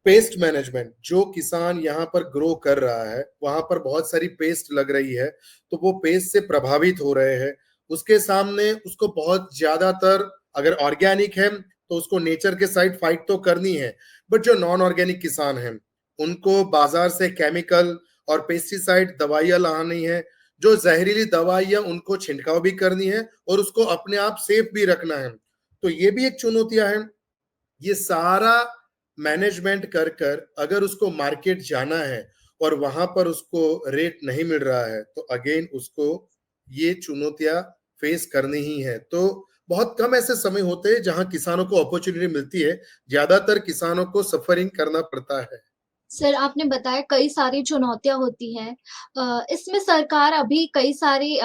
पेस्ट मैनेजमेंट, जो किसान यहाँ पर ग्रो कर रहा है वहां पर बहुत सारी पेस्ट लग रही है, तो वो पेस्ट से प्रभावित हो रहे हैं। उसके सामने उसको बहुत ज्यादातर अगर ऑर्गेनिक है तो उसको नेचर के साइड फाइट तो करनी है, बट जो नॉन ऑर्गेनिक किसान हैं उनको बाजार से केमिकल और पेस्टिसाइड दवाइयां लानी है, जो जहरीली दवाइयां उनको छिड़काव भी करनी है और उसको अपने आप सेफ भी रखना है। तो ये भी एक चुनौतियां है। ये सारा मैनेजमेंट कर कर अगर उसको मार्केट जाना है और वहां पर उसको रेट नहीं मिल रहा है तो अगेन उसको ये चुनौतियां फेस करनी ही है। तो बहुत कम ऐसे समय होते हैं जहां किसानों को अपॉर्चुनिटी मिलती है, ज्यादातर किसानों को सफरिंग करना पड़ता है। सर, आपने बताया कई सारी चुनौतियां होती हैं। इसमें सरकार अभी कई सारी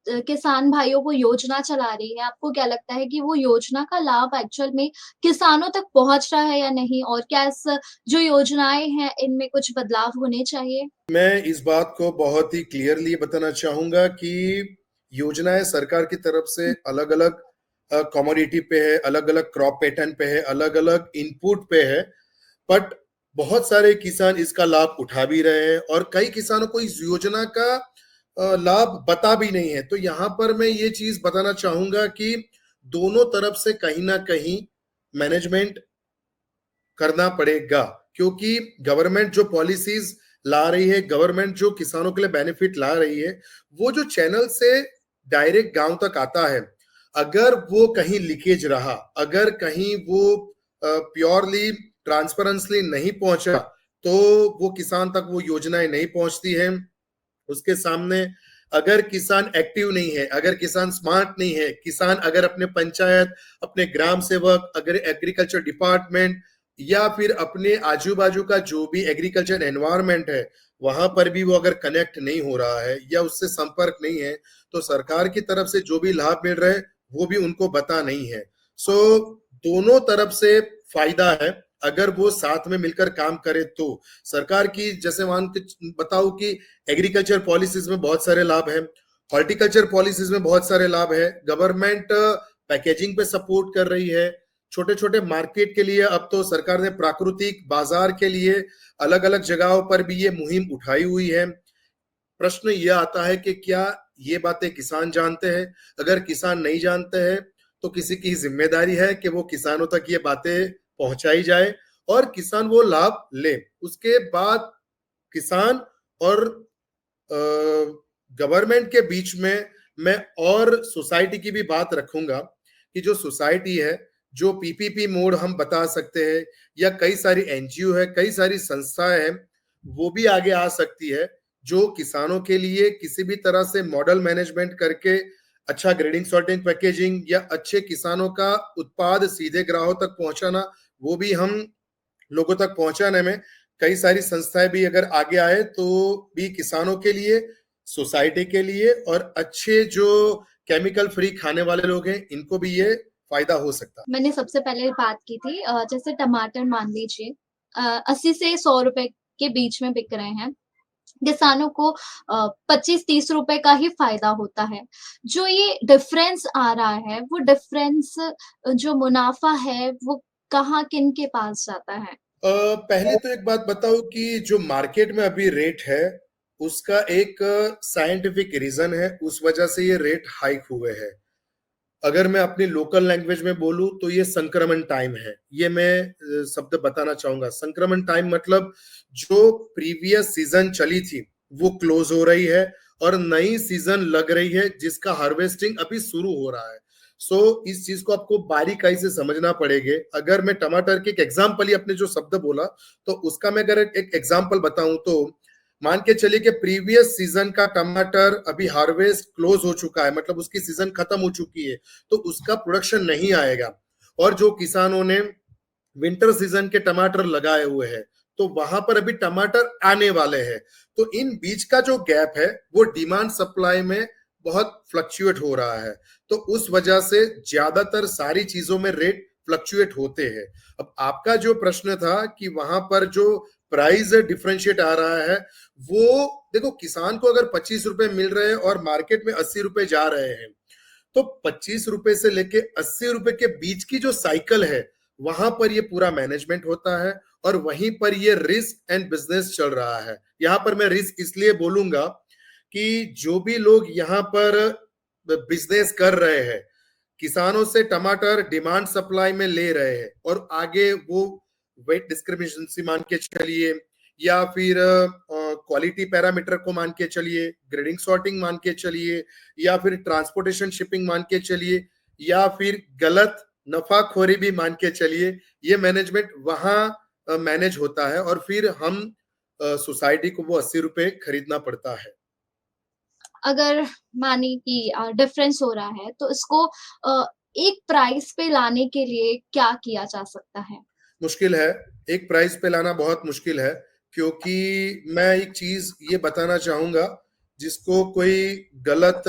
किसान भाइयों को योजना चला रही है। आपको क्या लगता है कि वो योजना का लाभ एक्चुअल में किसानों तक पहुंच रहा है या नहीं, और क्या इस जो योजनाएं हैं इनमें कुछ बदलाव होने चाहिए? मैं इस बात को बहुत ही क्लियरली बताना चाहूंगा कि योजनाएं सरकार की तरफ से अलग अलग कमोडिटी पे है, अलग अलग क्रॉप पैटर्न पे है, अलग अलग इनपुट पे है, बट बहुत सारे किसान इसका लाभ उठा भी रहे हैं और कई किसानों को इस योजना का लाभ बता भी नहीं है। तो यहाँ पर मैं ये चीज बताना चाहूंगा कि दोनों तरफ से कहीं ना कहीं मैनेजमेंट करना पड़ेगा, क्योंकि गवर्नमेंट जो पॉलिसीज ला रही है, गवर्नमेंट जो किसानों के लिए बेनिफिट ला रही है, वो जो चैनल से डायरेक्ट गांव तक आता है, अगर वो कहीं लीकेज रहा, अगर कहीं वो प्योरली ट्रांसपेरेंसली नहीं पहुंचा, तो वो किसान तक वो योजनाएं नहीं पहुंचती हैं। उसके सामने अगर किसान एक्टिव नहीं है, अगर किसान स्मार्ट नहीं है, किसान अगर अपने पंचायत, अपने ग्राम सेवक, अगर एग्रीकल्चर डिपार्टमेंट या फिर अपने आजू बाजू का जो भी एग्रीकल्चर एनवायरनमेंट है वहां पर भी वो अगर कनेक्ट नहीं हो रहा है या उससे संपर्क नहीं है, तो सरकार की तरफ से जो भी लाभ मिल रहा है वो भी उनको पता नहीं है। सो दोनों तरफ से फायदा है अगर वो साथ में मिलकर काम करे तो। सरकार की जैसे मान के बताओ कि एग्रीकल्चर पॉलिसीज में बहुत सारे लाभ है, हॉर्टिकल्चर पॉलिसीज में बहुत सारे लाभ है, गवर्नमेंट पैकेजिंग पे सपोर्ट कर रही है, छोटे छोटे मार्केट के लिए अब तो सरकार ने प्राकृतिक बाजार के लिए अलग अलग जगहों पर भी ये मुहिम उठाई हुई है। प्रश्न ये आता है कि क्या ये बातें किसान जानते हैं? अगर किसान नहीं जानते हैं तो किसी की जिम्मेदारी है कि वो किसानों तक ये बातें पहुंचाई जाए और किसान वो लाभ ले। उसके बाद किसान और गवर्नमेंट के बीच में मैं और सोसाइटी की भी बात रखूंगा कि जो सोसाइटी है, जो पीपीपी मोड हम बता सकते हैं, या कई सारी एनजीओ है, कई सारी संस्थाएं हैं, वो भी आगे आ सकती है, जो किसानों के लिए किसी भी तरह से मॉडल मैनेजमेंट करके अच्छा ग्रेडिंग, सॉर्टिंग, पैकेजिंग या अच्छे किसानों का उत्पाद सीधे ग्राहकों तक पहुंचाना, वो भी हम लोगों तक पहुंचाने में कई सारी संस्थाएं भी अगर आगे आए तो भी किसानों के लिए, सोसाइटी के लिए और अच्छे जो केमिकल फ्री खाने वाले लोग हैं इनको भी ये फायदा हो सकता है। मैंने सबसे पहले बात की थी जैसे टमाटर मान लीजिए 80 से 100 रुपए के बीच में बिक रहे हैं, किसानों को 25-30 रुपए का ही फायदा होता है। जो ये डिफरेंस आ रहा है, वो डिफरेंस जो मुनाफा है वो कहाँ किन के पास जाता है? पहले तो एक बात बताओ कि जो मार्केट में अभी रेट है उसका एक साइंटिफिक रीजन है, उस वजह से ये रेट हाइक हुए हैं। अगर मैं अपनी लोकल लैंग्वेज में बोलूं तो ये संक्रमण टाइम है, ये मैं शब्द बताना चाहूंगा। संक्रमण टाइम मतलब जो प्रीवियस सीजन चली थी वो क्लोज हो रही है और नई सीजन लग रही है जिसका हार्वेस्टिंग अभी शुरू हो रहा है। सो इस चीज को आपको बारीकाई से समझना पड़ेगा। अगर मैं टमाटर के एक एग्जाम्पल ही अपने जो शब्द बोला तो उसका मैं अगर एक एग्जाम्पल बताऊं तो मान के चलिए कि प्रीवियस सीजन का टमाटर अभी हार्वेस्ट क्लोज हो चुका है, मतलब उसकी सीजन खत्म हो चुकी है, तो उसका प्रोडक्शन नहीं आएगा। और जो किसानों ने विंटर सीजन के टमाटर लगाए हुए हैं तो वहां पर अभी टमाटर आने वाले हैं, तो इन बीच का जो गैप है वो डिमांड सप्लाई में बहुत फ्लक्चुएट हो रहा है। तो उस वजह से ज्यादातर सारी चीजों में रेट फ्लक्चुएट होते हैं। अब आपका जो प्रश्न था कि वहां पर जो प्राइस डिफरेंशिएट आ रहा है, वो देखो किसान को अगर 25 रुपए मिल रहे हैं और मार्केट में 80 रुपए जा रहे हैं, तो 25 रुपए से लेके 80 रुपए के बीच की जो साइकिल है वहां पर ये पूरा मैनेजमेंट होता है और वहीं पर ये रिस्क एंड बिजनेस चल रहा है। यहां पर मैं रिस्क इसलिए बोलूंगा कि जो भी लोग यहाँ पर बिजनेस कर रहे हैं, किसानों से टमाटर डिमांड सप्लाई में ले रहे हैं और आगे वो वेट डिस्क्रिमिनेशन मान के चलिए या फिर क्वालिटी पैरामीटर को मान के चलिए, ग्रेडिंग सॉर्टिंग मान के चलिए या फिर ट्रांसपोर्टेशन शिपिंग मान के चलिए या फिर गलत नफाखोरी भी मान के चलिए, ये मैनेजमेंट वहां मैनेज होता है और फिर हम सोसाइटी को वो 80 रुपए खरीदना पड़ता है। अगर मानी कि डिफरेंस हो रहा है तो इसको एक प्राइस पे लाने के लिए क्या किया जा सकता है? मुश्किल है, एक प्राइस पे लाना बहुत मुश्किल है, क्योंकि मैं एक चीज ये बताना चाहूंगा जिसको कोई गलत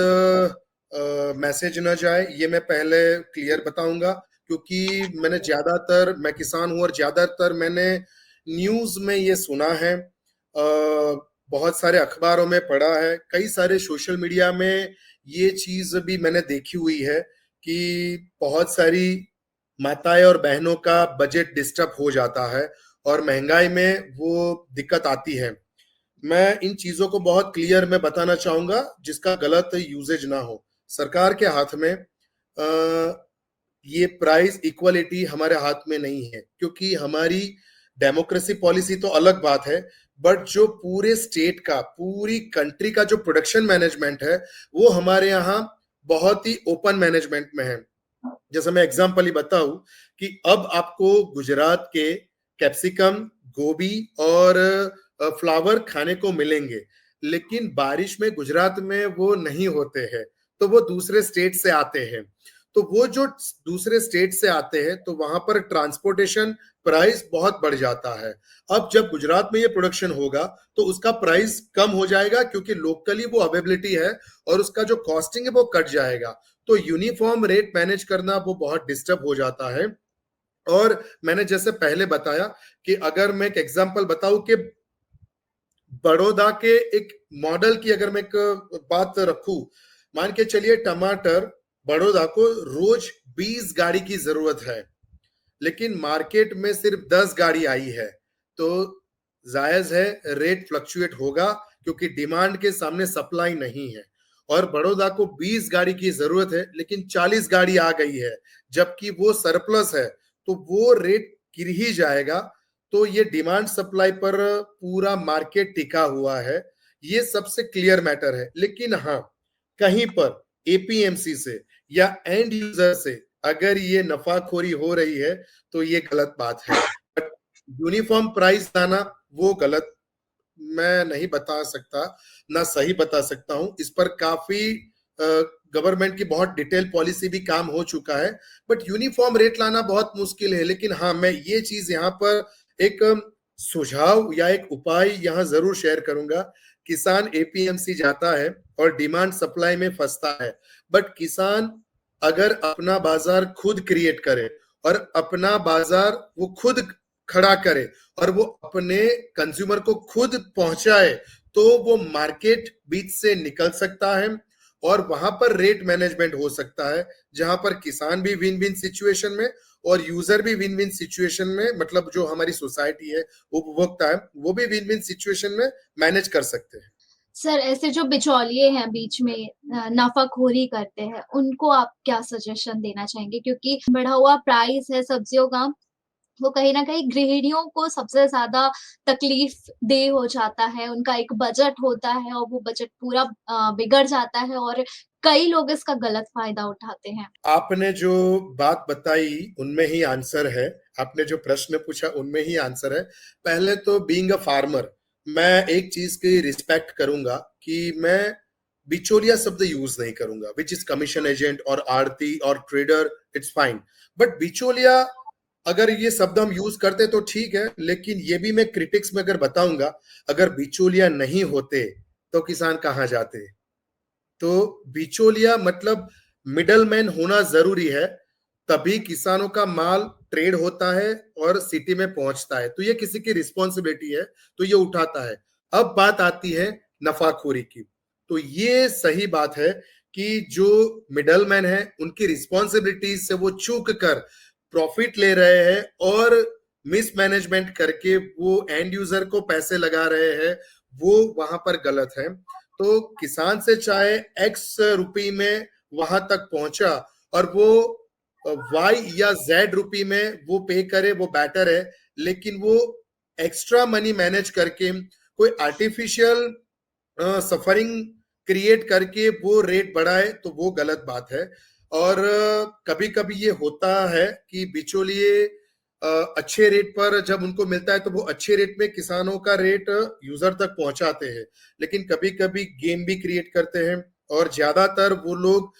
मैसेज न जाए, ये मैं पहले क्लियर बताऊंगा, क्योंकि मैं किसान हूं और ज्यादातर मैंने न्यूज में ये सुना है, बहुत सारे अखबारों में पढ़ा है, कई सारे सोशल मीडिया में ये चीज भी मैंने देखी हुई है कि बहुत सारी माताएं और बहनों का बजट डिस्टर्ब हो जाता है और महंगाई में वो दिक्कत आती है। मैं इन चीजों को बहुत क्लियर में बताना चाहूंगा जिसका गलत यूजेज ना हो। सरकार के हाथ में ये प्राइस इक्वलिटी हमारे हाथ में नहीं है, क्योंकि हमारी डेमोक्रेसी पॉलिसी तो अलग बात है, बट जो पूरे स्टेट का, पूरी कंट्री का जो प्रोडक्शन मैनेजमेंट है वो हमारे यहाँ बहुत ही ओपन मैनेजमेंट में है। जैसे मैं एग्जांपल ही बताऊं कि अब आपको गुजरात के कैप्सिकम, गोभी और फ्लावर खाने को मिलेंगे, लेकिन बारिश में गुजरात में वो नहीं होते हैं, तो वो दूसरे स्टेट से आते हैं। तो वो जो दूसरे स्टेट से आते हैं तो वहां पर ट्रांसपोर्टेशन प्राइस बहुत बढ़ जाता है। अब जब गुजरात में ये प्रोडक्शन होगा तो उसका प्राइस कम हो जाएगा, क्योंकि लोकली वो अवेलेबिलिटी है और उसका जो कॉस्टिंग है वो कट जाएगा। तो यूनिफॉर्म रेट मैनेज करना वो बहुत डिस्टर्ब हो जाता है। और मैंने जैसे पहले बताया कि अगर मैं एक एग्जांपल बताऊं कि बड़ौदा के एक मॉडल की अगर मैं एक बात रखूं, मान के चलिए टमाटर बड़ौदा को रोज 20 गाड़ी की जरूरत है, लेकिन मार्केट में सिर्फ 10 गाड़ी आई है, तो जायज है रेट फ्लक्चुएट होगा, क्योंकि डिमांड के सामने सप्लाई नहीं है। और बड़ौदा को 20 गाड़ी की जरूरत है लेकिन 40 गाड़ी आ गई है, जबकि वो सरप्लस है, तो वो रेट गिर ही जाएगा। तो ये डिमांड सप्लाई पर पूरा मार्केट टिका हुआ है, ये सबसे क्लियर मैटर है। लेकिन हाँ, कहीं पर एपीएमसी से या एंड यूजर से अगर ये नफाखोरी हो रही है तो ये गलत बात है। यूनिफॉर्म प्राइस लाना वो गलत मैं नहीं बता सकता, ना सही बता सकता हूं। इस पर काफी गवर्नमेंट की बहुत डिटेल पॉलिसी भी काम हो चुका है, बट यूनिफॉर्म रेट लाना बहुत मुश्किल है। लेकिन हाँ, मैं ये चीज यहाँ पर एक सुझाव या एक उपाय यहाँ जरूर शेयर करूंगा। किसान एपीएमसी जाता है और डिमांड सप्लाई में फंसता है, बट किसान अगर अपना बाजार खुद क्रिएट करे और अपना बाजार वो खुद खड़ा करे और वो अपने कंज्यूमर को खुद पहुंचाए, तो वो मार्केट बीच से निकल सकता है और वहां पर रेट मैनेजमेंट हो सकता है, जहां पर किसान भी विन विन सिचुएशन में और यूजर भी विन विन सिचुएशन में, मतलब जो हमारी सोसाइटी है, उपभोक्ता है, वो भी विन विन सिचुएशन में मैनेज कर सकते हैं। सर, ऐसे जो बिचौलिए हैं बीच में नफाखोरी करते हैं, उनको आप क्या सजेशन देना चाहेंगे? क्योंकि बढ़ा हुआ प्राइस है सब्जियों का, वो कहीं न कहीं गृहिणियों को सबसे ज़्यादा तकलीफ देह हो जाता है। उनका एक बजट होता है और वो बजट पूरा बिगड़ जाता है और कई लोग इसका गलत फ़ायदा उठाते हैं। आपने जो बात बताई उनमें ही आंसर है, आपने जो प्रश्न पूछा उनमें ही आंसर है। पहले तो बीइंग अ फार्मर मैं एक चीज की रिस्पेक्ट करूंगा कि मैं बिचौलिया शब्द यूज नहीं करूंगा, विच इज कमीशन एजेंट और आड़ती और ट्रेडर, इट्स फाइन। बट बिचौलिया अगर ये शब्द हम यूज करते तो ठीक है, लेकिन ये भी मैं क्रिटिक्स में अगर बताऊंगा, अगर बिचौलिया नहीं होते तो किसान कहाँ जाते? तो बिचौलिया मतलब मिडलमैन होना जरूरी है, तभी किसानों का माल ट्रेड होता है और सिटी में पहुंचता है। तो ये किसी की रिस्पॉन्सिबिलिटी है, तो ये उठाता है। अब बात आती है नफाखोरी की, तो ये सही बात है कि जो मिडलमैन है उनकी रिस्पॉन्सिबिलिटी से वो चूक कर प्रॉफिट ले रहे हैं और मिसमैनेजमेंट करके वो एंड यूजर को पैसे लगा रहे हैं, वो वहां पर गलत है। तो किसान से चाहे एक्स रुपये में वहां तक पहुंचा और वो वाई या जेड रुपये में वो पे करे, वो बेटर है। लेकिन वो एक्स्ट्रा मनी मैनेज करके कोई आर्टिफिशियल सफरिंग क्रिएट करके वो रेट बढ़ाए, तो वो गलत बात है। और कभी कभी ये होता है कि बिचौलिए अच्छे रेट पर जब उनको मिलता है तो वो अच्छे रेट में किसानों का रेट यूजर तक पहुंचाते हैं, लेकिन कभी कभी गेम भी क्रिएट करते हैं और ज्यादातर वो लोग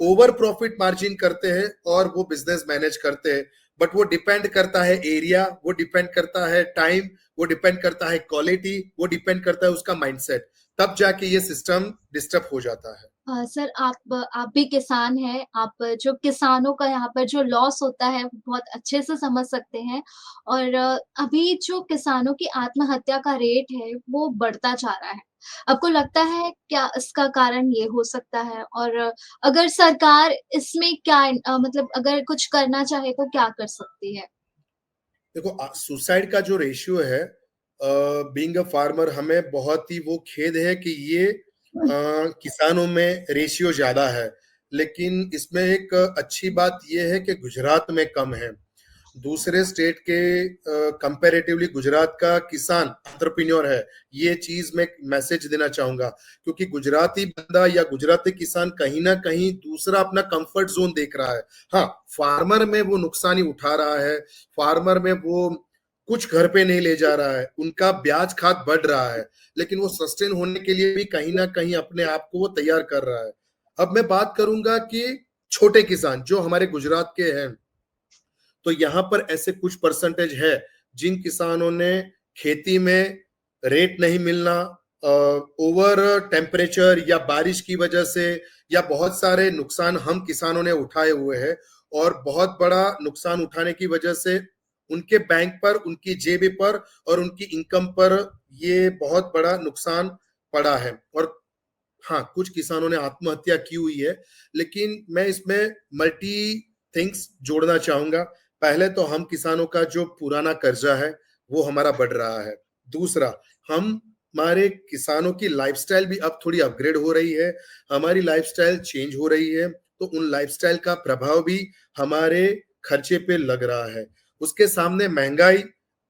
ओवर प्रॉफिट मार्जिन करते हैं और वो बिजनेस मैनेज करते हैं। बट वो डिपेंड करता है एरिया, वो डिपेंड करता है टाइम, वो डिपेंड करता है क्वालिटी, वो डिपेंड करता है उसका माइंडसेट, तब जाके ये सिस्टम डिस्टर्ब हो जाता है। सर, आप भी किसान हैं, आप जो किसानों का यहाँ पर जो लॉस होता है वो बहुत अच्छे से समझ सकते हैं। और अभी जो किसानों की आत्महत्या का रेट है वो बढ़ता जा रहा है। आपको लगता है क्या इसका कारण ये हो सकता है? और अगर सरकार इसमें क्या मतलब अगर कुछ करना चाहे तो क्या कर सकती है? देखो सुसाइड का जो रेशियो है, बीइंग अ फार्मर हमें बहुत ही वो खेद है कि ये किसानों में रेशियो ज्यादा है, लेकिन इसमें एक अच्छी बात ये है कि गुजरात में कम है। दूसरे स्टेट के कंपैरेटिवली गुजरात का किसान एंटरप्रेन्योर है, ये चीज मैं मैसेज देना चाहूंगा, क्योंकि गुजराती बंदा या गुजराती किसान कहीं ना कहीं दूसरा अपना कंफर्ट जोन देख रहा है। हाँ, फार्मर में वो नुकसान ही उठा रहा है, फार्मर में वो कुछ घर पे नहीं ले जा रहा है, उनका ब्याज खात बढ़ रहा है, लेकिन वो सस्टेन होने के लिए भी कहीं ना कहीं अपने आप को वो तैयार कर रहा है। अब मैं बात करूंगा कि छोटे किसान जो हमारे गुजरात के हैं, तो यहाँ पर ऐसे कुछ परसेंटेज है जिन किसानों ने खेती में रेट नहीं मिलना, ओवर टेम्परेचर या बारिश की वजह से या बहुत सारे नुकसान हम किसानों ने उठाए हुए हैं, और बहुत बड़ा नुकसान उठाने की वजह से उनके बैंक पर, उनकी जेब पर और उनकी इनकम पर ये बहुत बड़ा नुकसान पड़ा है। और हाँ, कुछ किसानों ने आत्महत्या की हुई है, लेकिन मैं इसमें मल्टी थिंग्स जोड़ना चाहूंगा। पहले तो हम किसानों का जो पुराना कर्जा है वो हमारा बढ़ रहा है। दूसरा, हमारे किसानों की लाइफस्टाइल भी अब थोड़ी अपग्रेड हो रही है, हमारी लाइफस्टाइल चेंज हो रही है, तो उन लाइफस्टाइल का प्रभाव भी हमारे खर्चे पे लग रहा है। उसके सामने महंगाई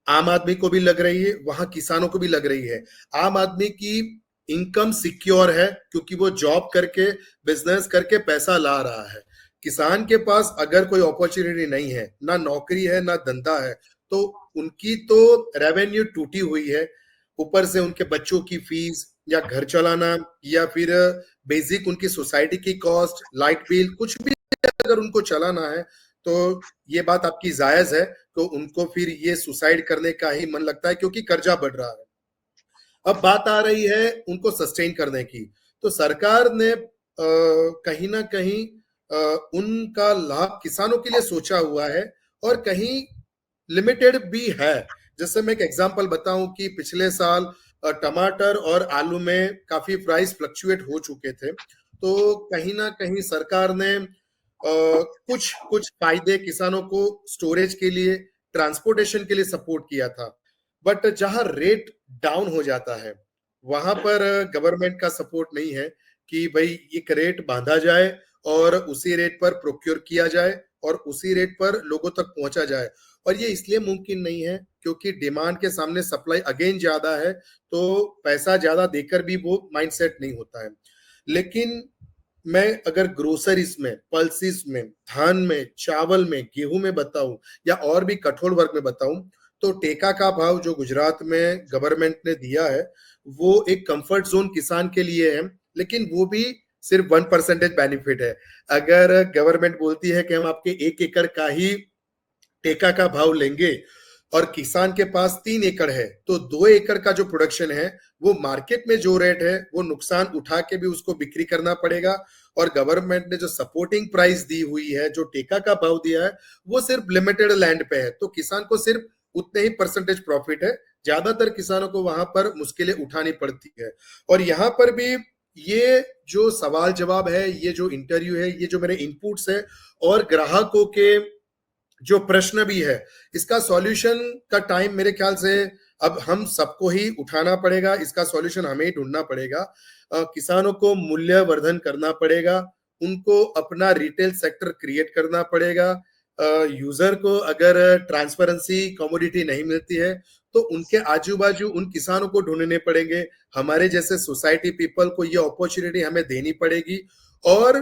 आम आदमी को भी लग रही है, वहां किसानों को भी लग रही है। आम आदमी की इनकम सिक्योर है क्योंकि वो जॉब करके, बिजनेस करके पैसा ला रहा है। किसान के पास अगर कोई अपॉर्चुनिटी नहीं है, ना नौकरी है, ना धंधा है, तो उनकी तो रेवेन्यू टूटी हुई है। ऊपर से उनके बच्चों की फीस या घर चलाना या फिर बेसिक उनकी सोसाइटी की कॉस्ट, लाइट बिल, कुछ भी अगर उनको चलाना है तो ये बात आपकी जायज है, तो उनको फिर ये सुसाइड करने का ही मन लगता है क्योंकि कर्जा बढ़ रहा है। अब बात आ रही है उनको सस्टेन करने की, तो सरकार ने कहीं ना कहीं उनका लाभ किसानों के लिए सोचा हुआ है और कहीं लिमिटेड भी है। जैसे मैं एक एग्जांपल बताऊं कि पिछले साल टमाटर और आलू में काफी प्राइस फ्लक्चुएट हो चुके थे, तो कहीं ना कहीं सरकार ने कुछ फायदे किसानों को स्टोरेज के लिए, ट्रांसपोर्टेशन के लिए सपोर्ट किया था। बट जहां रेट डाउन हो जाता है वहां पर गवर्नमेंट का सपोर्ट नहीं है कि भाई एक रेट बांधा जाए और उसी रेट पर प्रोक्योर किया जाए और उसी रेट पर लोगों तक पहुंचा जाए। और ये इसलिए मुमकिन नहीं है क्योंकि डिमांड के सामने सप्लाई अगेन ज्यादा है, तो पैसा ज्यादा देकर भी वो माइंडसेट नहीं होता है। लेकिन मैं अगर ग्रोसरीज में, पल्सेस में, धान में, चावल में, गेहूं में बताऊं या और भी कठोर वर्ग में बताऊं, तो टेका का भाव जो गुजरात में गवर्नमेंट ने दिया है वो एक कंफर्ट जोन किसान के लिए है, लेकिन वो भी सिर्फ 1% बेनिफिट है। अगर गवर्नमेंट बोलती है कि हम आपके 1 एकड़ का ही टेका का भाव लेंगे और किसान के पास 3 एकड़ है, तो 2 एकड़ का जो प्रोडक्शन है वो मार्केट में जो रेट है वो नुकसान उठा के भी उसको बिक्री करना पड़ेगा। और गवर्नमेंट ने जो सपोर्टिंग प्राइस दी हुई है, जो टेका का भाव दिया है, वो सिर्फ लिमिटेड लैंड पे है, तो किसान को सिर्फ उतने ही परसेंटेज प्रॉफिट है। ज्यादातर किसानों को वहां पर मुश्किलें उठानी पड़ती है। और यहाँ पर भी ये जो सवाल जवाब है, ये जो इंटरव्यू है, ये जो मेरे इनपुट्स है और ग्राहकों के जो प्रश्न भी है, इसका सॉल्यूशन का टाइम मेरे ख्याल से अब हम सबको ही उठाना पड़ेगा। इसका सॉल्यूशन हमें ही ढूंढना पड़ेगा। किसानों को मूल्यवर्धन करना पड़ेगा, उनको अपना रिटेल सेक्टर क्रिएट करना पड़ेगा। यूजर को अगर ट्रांसपेरेंसी कमोडिटी नहीं मिलती है तो उनके आजू बाजू उन किसानों को ढूंढने पड़ेंगे। हमारे जैसे सोसाइटी पीपल को ये अपॉर्चुनिटी हमें देनी पड़ेगी। और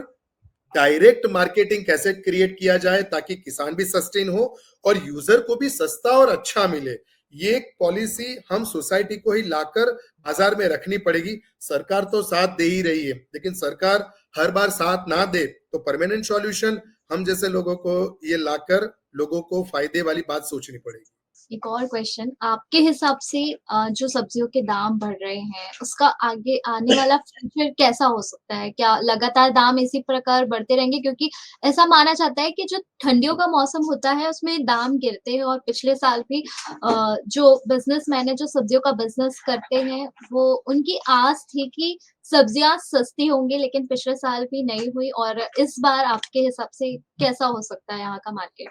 डायरेक्ट मार्केटिंग कैसे क्रिएट किया जाए ताकि किसान भी सस्टेन हो और यूजर को भी सस्ता और अच्छा मिले, ये पॉलिसी हम सोसाइटी को ही लाकर बाजार में रखनी पड़ेगी। सरकार तो साथ दे ही रही है, लेकिन सरकार हर बार साथ ना दे तो परमानेंट सॉल्यूशन हम जैसे लोगों को ये लाकर लोगों को फायदे वाली बात सोचनी पड़ेगी। एक और क्वेश्चन, आपके हिसाब से जो सब्जियों के दाम बढ़ रहे हैं, उसका आगे आने वाला फ्यूचर कैसा हो सकता है? क्या लगातार दाम इसी प्रकार बढ़ते रहेंगे? क्योंकि ऐसा माना जाता है कि जो ठंडियों का मौसम होता है, उसमें दाम गिरते हैं और पिछले साल भी जो बिज़नेसमैन है, जो सब्जियों का बिज़नेस करते हैं, वो उनकी आस थी कि सब्जियाँ सस्ती होंगी, लेकिन पिछले साल भी नहीं हुई और इस बार आपके हिसाब से कैसा हो सकता है यहाँ का मार्केट?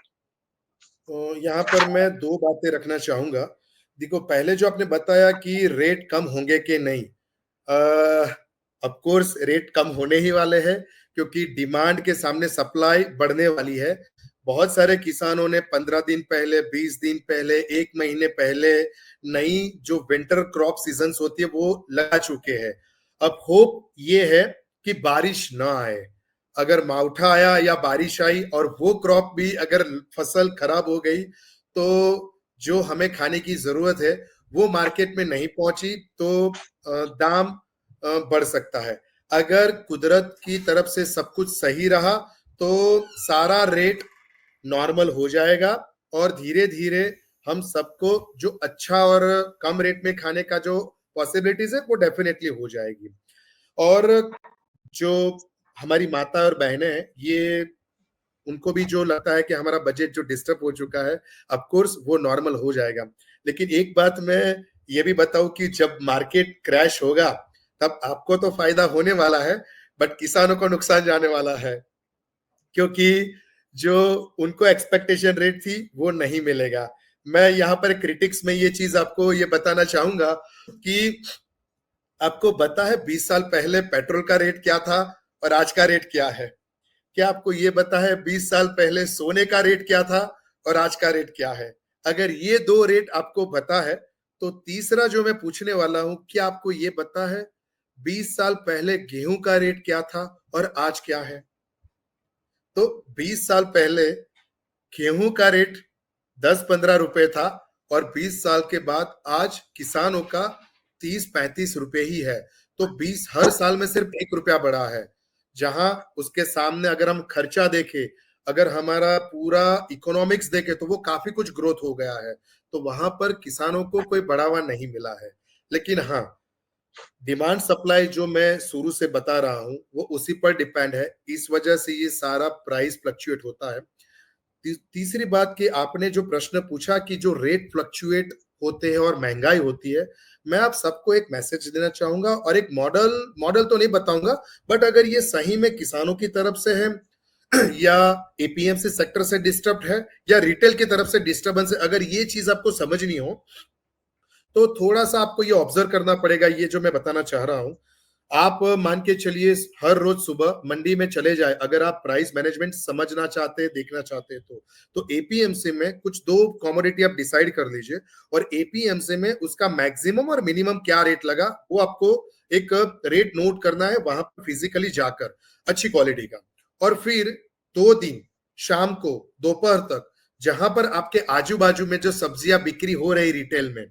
तो यहाँ पर मैं 2 बातें रखना चाहूँगा। देखो, पहले जो आपने बताया कि रेट कम होंगे कि नहीं, ऑफ कोर्स रेट कम होने ही वाले हैं, क्योंकि डिमांड के सामने सप्लाई बढ़ने वाली है। बहुत सारे किसानों ने 15 दिन पहले, 20 दिन पहले, 1 महीने पहले नई जो विंटर क्रॉप सीजन्स होती है वो लगा चुके हैं। अब होप ये है कि बारिश ना आए। अगर मावठा आया या बारिश आई और वो क्रॉप भी अगर फसल खराब हो गई, तो जो हमें खाने की जरूरत है वो मार्केट में नहीं पहुंची, तो दाम बढ़ सकता है। अगर कुदरत की तरफ से सब कुछ सही रहा तो सारा रेट नॉर्मल हो जाएगा और धीरे धीरे हम सबको जो अच्छा और कम रेट में खाने का जो पॉसिबिलिटीज है वो डेफिनेटली हो जाएगी। और जो हमारी माता और बहनें हैं, ये उनको भी जो लगता है कि हमारा बजट जो डिस्टर्ब हो चुका है, ऑफ कोर्स वो नॉर्मल हो जाएगा। लेकिन एक बात मैं ये भी बताऊं कि जब मार्केट क्रैश होगा तब आपको तो फायदा होने वाला है, बट किसानों को नुकसान जाने वाला है, क्योंकि जो उनको एक्सपेक्टेशन रेट थी वो नहीं मिलेगा। मैं यहाँ पर क्रिटिक्स में ये चीज आपको ये बताना चाहूंगा कि आपको पता है 20 साल पहले पेट्रोल का रेट क्या था और आज का रेट क्या है? क्या आपको ये पता है 20 साल पहले सोने का रेट क्या था और आज का रेट क्या है? अगर ये 2 रेट आपको पता है, तो तीसरा जो मैं पूछने वाला हूं, क्या आपको ये पता है 20 साल पहले गेहूं का रेट क्या था और आज क्या है? तो 20 साल पहले गेहूं का रेट 10-15 रुपए था और 20 साल के बाद आज किसानों का 30-35 रुपए ही है। तो 20 हर साल में सिर्फ 1 रुपया बढ़ा है। जहां उसके सामने अगर हम खर्चा देखें, अगर हमारा पूरा इकोनॉमिक्स देखें, तो वो काफी कुछ ग्रोथ हो गया है। तो वहां पर किसानों को कोई बढ़ावा नहीं मिला है। लेकिन हाँ, डिमांड सप्लाई जो मैं शुरू से बता रहा हूं वो उसी पर डिपेंड है, इस वजह से ये सारा प्राइस फ्लक्चुएट होता है। तीसरी बात कि आपने जो प्रश्न पूछा कि जो रेट फ्लक्चुएट होते हैं और महंगाई होती है, मैं आप सबको एक मैसेज देना चाहूंगा और एक मॉडल तो नहीं बताऊंगा, बट अगर ये सही में किसानों की तरफ से है या एपीएमसी सेक्टर से डिस्टर्ब है या रिटेल की तरफ से डिस्टर्बेंस है, अगर ये चीज आपको समझनी हो तो थोड़ा सा आपको ये ऑब्जर्व करना पड़ेगा। ये जो मैं बताना चाह रहा हूं, आप मान के चलिए हर रोज सुबह मंडी में चले जाए, अगर आप प्राइस मैनेजमेंट समझना चाहते हैं, देखना चाहते हैं, तो एपीएमसी में कुछ 2 कमोडिटी आप डिसाइड कर लीजिए और एपीएमसी में उसका मैक्सिमम और मिनिमम क्या रेट लगा वो आपको एक रेट नोट करना है वहां पर फिजिकली जाकर, अच्छी क्वालिटी का। और फिर 2 दिन शाम को दोपहर तक जहां पर आपके आजू बाजू में जो सब्जियां बिक्री हो रही रिटेल में,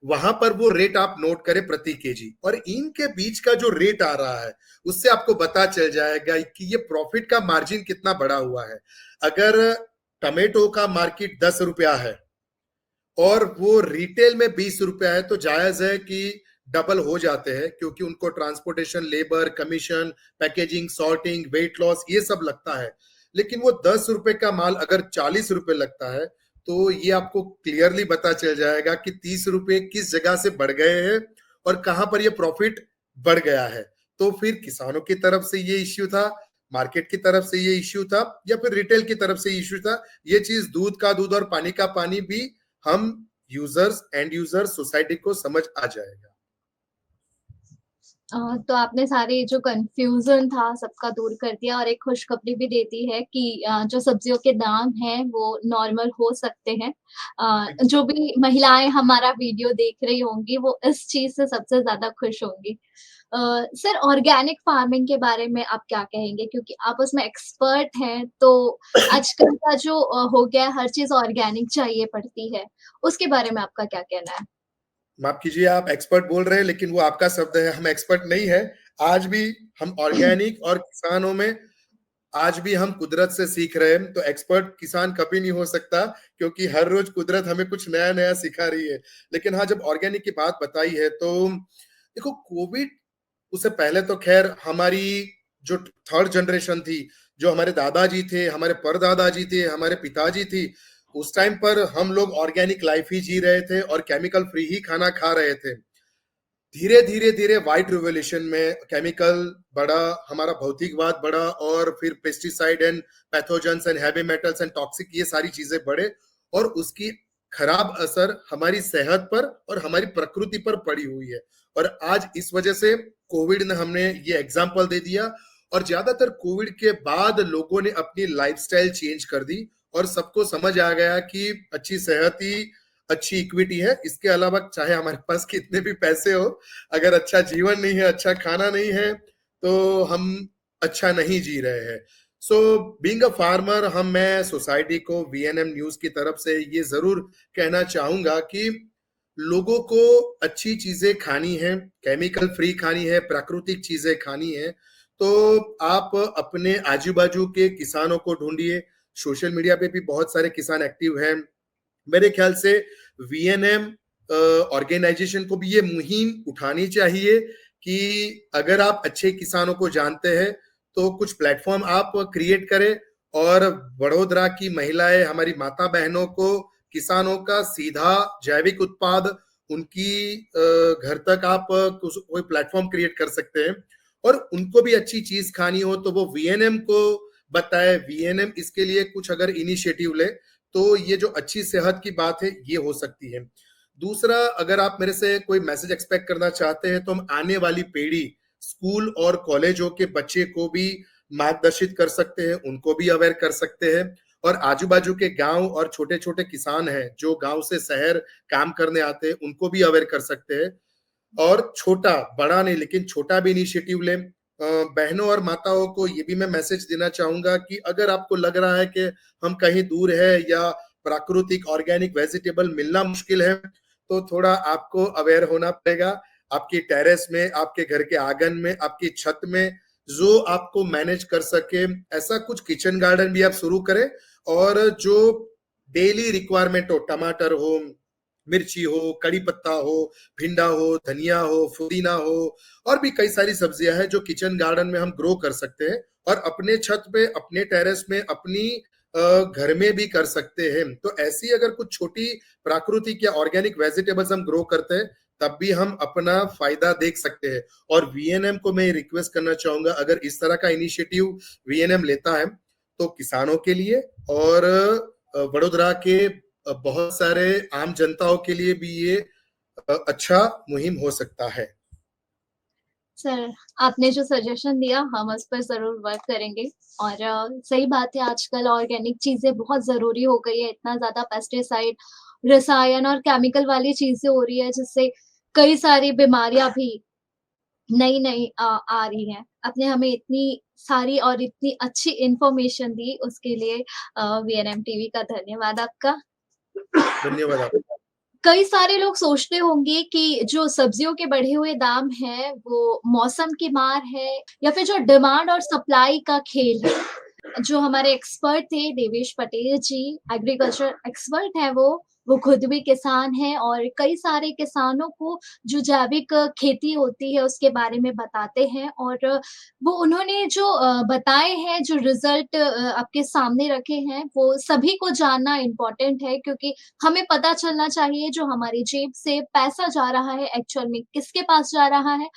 वहां पर वो रेट आप नोट करें प्रति केजी, और इनके बीच का जो रेट आ रहा है उससे आपको पता चल जाएगा कि ये प्रॉफिट का मार्जिन कितना बड़ा हुआ है। अगर टमेटो का मार्केट 10 रुपया है और वो रिटेल में 20 रुपया है, तो जायज है कि डबल हो जाते हैं, क्योंकि उनको transportation, labour, commission, packaging, sorting, weight loss, ये सब लगता है। लेकिन वो 10 रुपए का माल अगर 40 रुपए लगता है, तो ये आपको क्लियरली पता चल जाएगा कि 30 रुपए किस जगह से बढ़ गए हैं और कहां पर ये प्रॉफिट बढ़ गया है। तो फिर किसानों की तरफ से ये इश्यू था, मार्केट की तरफ से ये इश्यू था, या फिर रिटेल की तरफ से इश्यू था। ये चीज दूध का दूध और पानी का पानी भी हम यूजर्स, एंड यूजर्स, सोसाइटी को समझ आ जाएगा। तो आपने सारे जो कंफ्यूजन था सबका दूर कर दिया और एक खुशखबरी भी देती है कि जो सब्जियों के दाम हैं वो नॉर्मल हो सकते हैं। जो भी महिलाएं हमारा वीडियो देख रही होंगी वो इस चीज से सबसे ज्यादा खुश होंगी। सर, ऑर्गेनिक फार्मिंग के बारे में आप क्या कहेंगे, क्योंकि आप उसमें एक्सपर्ट हैं, तो आजकल का जो हो गया हर चीज ऑर्गेनिक चाहिए पड़ती है, उसके बारे में आपका क्या कहना है? माफ कीजिए, आप एक्सपर्ट बोल रहे हैं, लेकिन वो आपका शब्द है, हम एक्सपर्ट नहीं है। आज भी हम ऑर्गेनिक और किसानों में आज भी हम कुदरत से सीख रहे हैं। तो एक्सपर्ट किसान कभी नहीं हो सकता, क्योंकि हर रोज कुदरत हमें कुछ नया नया सिखा रही है। लेकिन हाँ, जब ऑर्गेनिक की बात बताई है तो देखो, कोविड उससे पहले तो खैर हमारी जो थर्ड जनरेशन थी, जो हमारे दादाजी थे, हमारे परदादाजी थे, हमारे पिताजी थी, उस टाइम पर हम लोग ऑर्गेनिक लाइफ ही जी रहे थे और केमिकल फ्री ही खाना खा रहे थे। धीरे धीरे धीरे व्हाइट रिवोल्यूशन में केमिकल बढ़ा, हमारा भौतिकवाद बढ़ा, और फिर pesticide and pathogens and heavy metals and toxic, ये सारी चीजें बढ़े, और उसकी खराब असर हमारी सेहत पर और हमारी प्रकृति पर पड़ी हुई है। और आज इस वजह से कोविड ने हमने ये एग्जाम्पल दे दिया, और ज्यादातर कोविड के बाद लोगों ने अपनी लाइफस्टाइल चेंज कर दी, और सबको समझ आ गया कि अच्छी सेहत ही अच्छी इक्विटी है। इसके अलावा चाहे हमारे पास कितने भी पैसे हो, अगर अच्छा जीवन नहीं है, अच्छा खाना नहीं है, तो हम अच्छा नहीं जी रहे हैं। सो बीइंग अ फार्मर, मैं सोसाइटी को, VNM न्यूज की तरफ से ये जरूर कहना चाहूंगा कि लोगों को अच्छी चीजें खानी है, केमिकल फ्री खानी है, प्राकृतिक चीजें खानी है, तो आप अपने आजू बाजू के किसानों को ढूंढिए। सोशल मीडिया पे भी बहुत सारे किसान एक्टिव हैं। मेरे ख्याल से VNM ऑर्गेनाइजेशन को भी ये मुहिम उठानी चाहिए कि अगर आप अच्छे किसानों को जानते हैं तो कुछ प्लेटफॉर्म आप क्रिएट करें, और वडोदरा की महिलाएं, हमारी माता बहनों को किसानों का सीधा जैविक उत्पाद उनकी घर तक आप कोई प्लेटफॉर्म क्रिएट कर सकते हैं, और उनको भी अच्छी चीज खानी हो तो वो VNM को बताए। VNM इसके लिए कुछ अगर इनिशिएटिव ले तो ये जो अच्छी सेहत की बात है ये हो सकती है। दूसरा, अगर आप मेरे से कोई मैसेज एक्सपेक्ट करना चाहते हैं तो हम आने वाली पीढ़ी, स्कूल और कॉलेजों के बच्चे को भी मार्गदर्शित कर सकते हैं, उनको भी अवेयर कर सकते हैं, और आजू बाजू के गांव और छोटे छोटे किसान हैं जो गांव से शहर काम करने आते हैं, उनको भी अवेयर कर सकते हैं। और छोटा, बड़ा नहीं लेकिन छोटा भी इनिशिएटिव लें। बहनों और माताओं को ये भी मैं मैसेज देना चाहूंगा कि अगर आपको लग रहा है कि हम कहीं दूर है या प्राकृतिक ऑर्गेनिक वेजिटेबल मिलना मुश्किल है, तो थोड़ा आपको अवेयर होना पड़ेगा। आपकी टेरेस में, आपके घर के आंगन में, आपकी छत में जो आपको मैनेज कर सके, ऐसा कुछ किचन गार्डन भी आप शुरू करें, और जो डेली रिक्वायरमेंट हो, टमाटर हो, मिर्ची हो, कड़ी पत्ता हो, भिंडा हो, धनिया हो, पुदीना हो, और भी कई सारी सब्जियां हैं जो किचन गार्डन में हम ग्रो कर सकते हैं, और अपने छत पे, अपने टेरेस में, अपनी घर में भी कर सकते हैं। तो ऐसी अगर कुछ छोटी प्राकृतिक या ऑर्गेनिक वेजिटेबल्स हम ग्रो करते हैं, तब भी हम अपना फायदा देख सकते हैं। और VNM को मैं रिक्वेस्ट करना चाहूंगा, अगर इस तरह का इनिशिएटिव VNM लेता है तो किसानों के लिए और वडोदरा के बहुत सारे आम जनताओं के लिए भी ये अच्छा मुहिम हो सकता है। सर, आपने जो सजेशन दिया हम उस पर जरूर वर्क करेंगे। और सही बात है, आजकल ऑर्गेनिक चीजें बहुत जरूरी हो गई है। इतना ज्यादा पेस्टिसाइड, रसायन और केमिकल वाली चीजें हो रही है जिससे कई सारी बीमारियां भी नई नई आ रही हैं। आपने हमें इतनी सारी और इतनी अच्छी इंफॉर्मेशन दी, उसके लिए VNM टीवी का धन्यवाद आपका। धन्यवाद आपका। कई सारे लोग सोचते होंगे कि जो सब्जियों के बढ़े हुए दाम हैं वो मौसम की मार है या फिर जो डिमांड और सप्लाई का खेल है। जो हमारे एक्सपर्ट थे देवेश पटेल जी, एग्रीकल्चर एक्सपर्ट है, वो खुद भी किसान हैं और कई सारे किसानों को जो जैविक खेती होती है उसके बारे में बताते हैं। और वो उन्होंने जो बताए हैं, जो रिजल्ट आपके सामने रखे हैं, वो सभी को जानना इम्पोर्टेंट है, क्योंकि हमें पता चलना चाहिए जो हमारी जेब से पैसा जा रहा है एक्चुअल में किसके पास जा रहा है,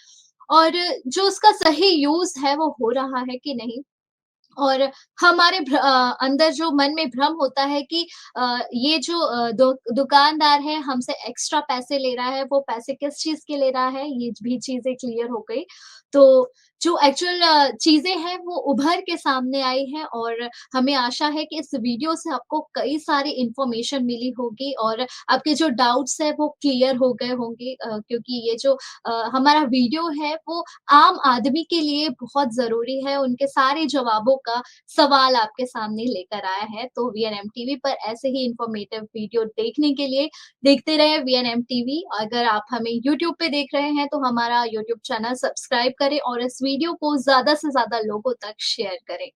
और जो उसका सही यूज है वो हो रहा है कि नहीं। और हमारे अंदर जो मन में भ्रम होता है कि ये जो दुकानदार है हमसे एक्स्ट्रा पैसे ले रहा है, वो पैसे किस चीज के ले रहा है, ये भी चीजें क्लियर हो गई। तो जो एक्चुअल चीजें हैं वो उभर के सामने आई हैं, और हमें आशा है कि इस वीडियो से आपको कई सारी इंफॉर्मेशन मिली होगी और आपके जो डाउट्स है वो क्लियर हो गए होंगे, क्योंकि ये जो हमारा वीडियो है वो आम आदमी के लिए बहुत जरूरी है। उनके सारे जवाबों का सवाल आपके सामने लेकर आया है। तो VNM टीवी पर ऐसे ही इंफॉर्मेटिव वीडियो देखने के लिए देखते रहे VNM टीवी। अगर आप हमें YouTube पे देख रहे हैं तो हमारा YouTube चैनल सब्सक्राइब करें और इस वीडियो को ज्यादा से ज्यादा लोगों तक शेयर करें।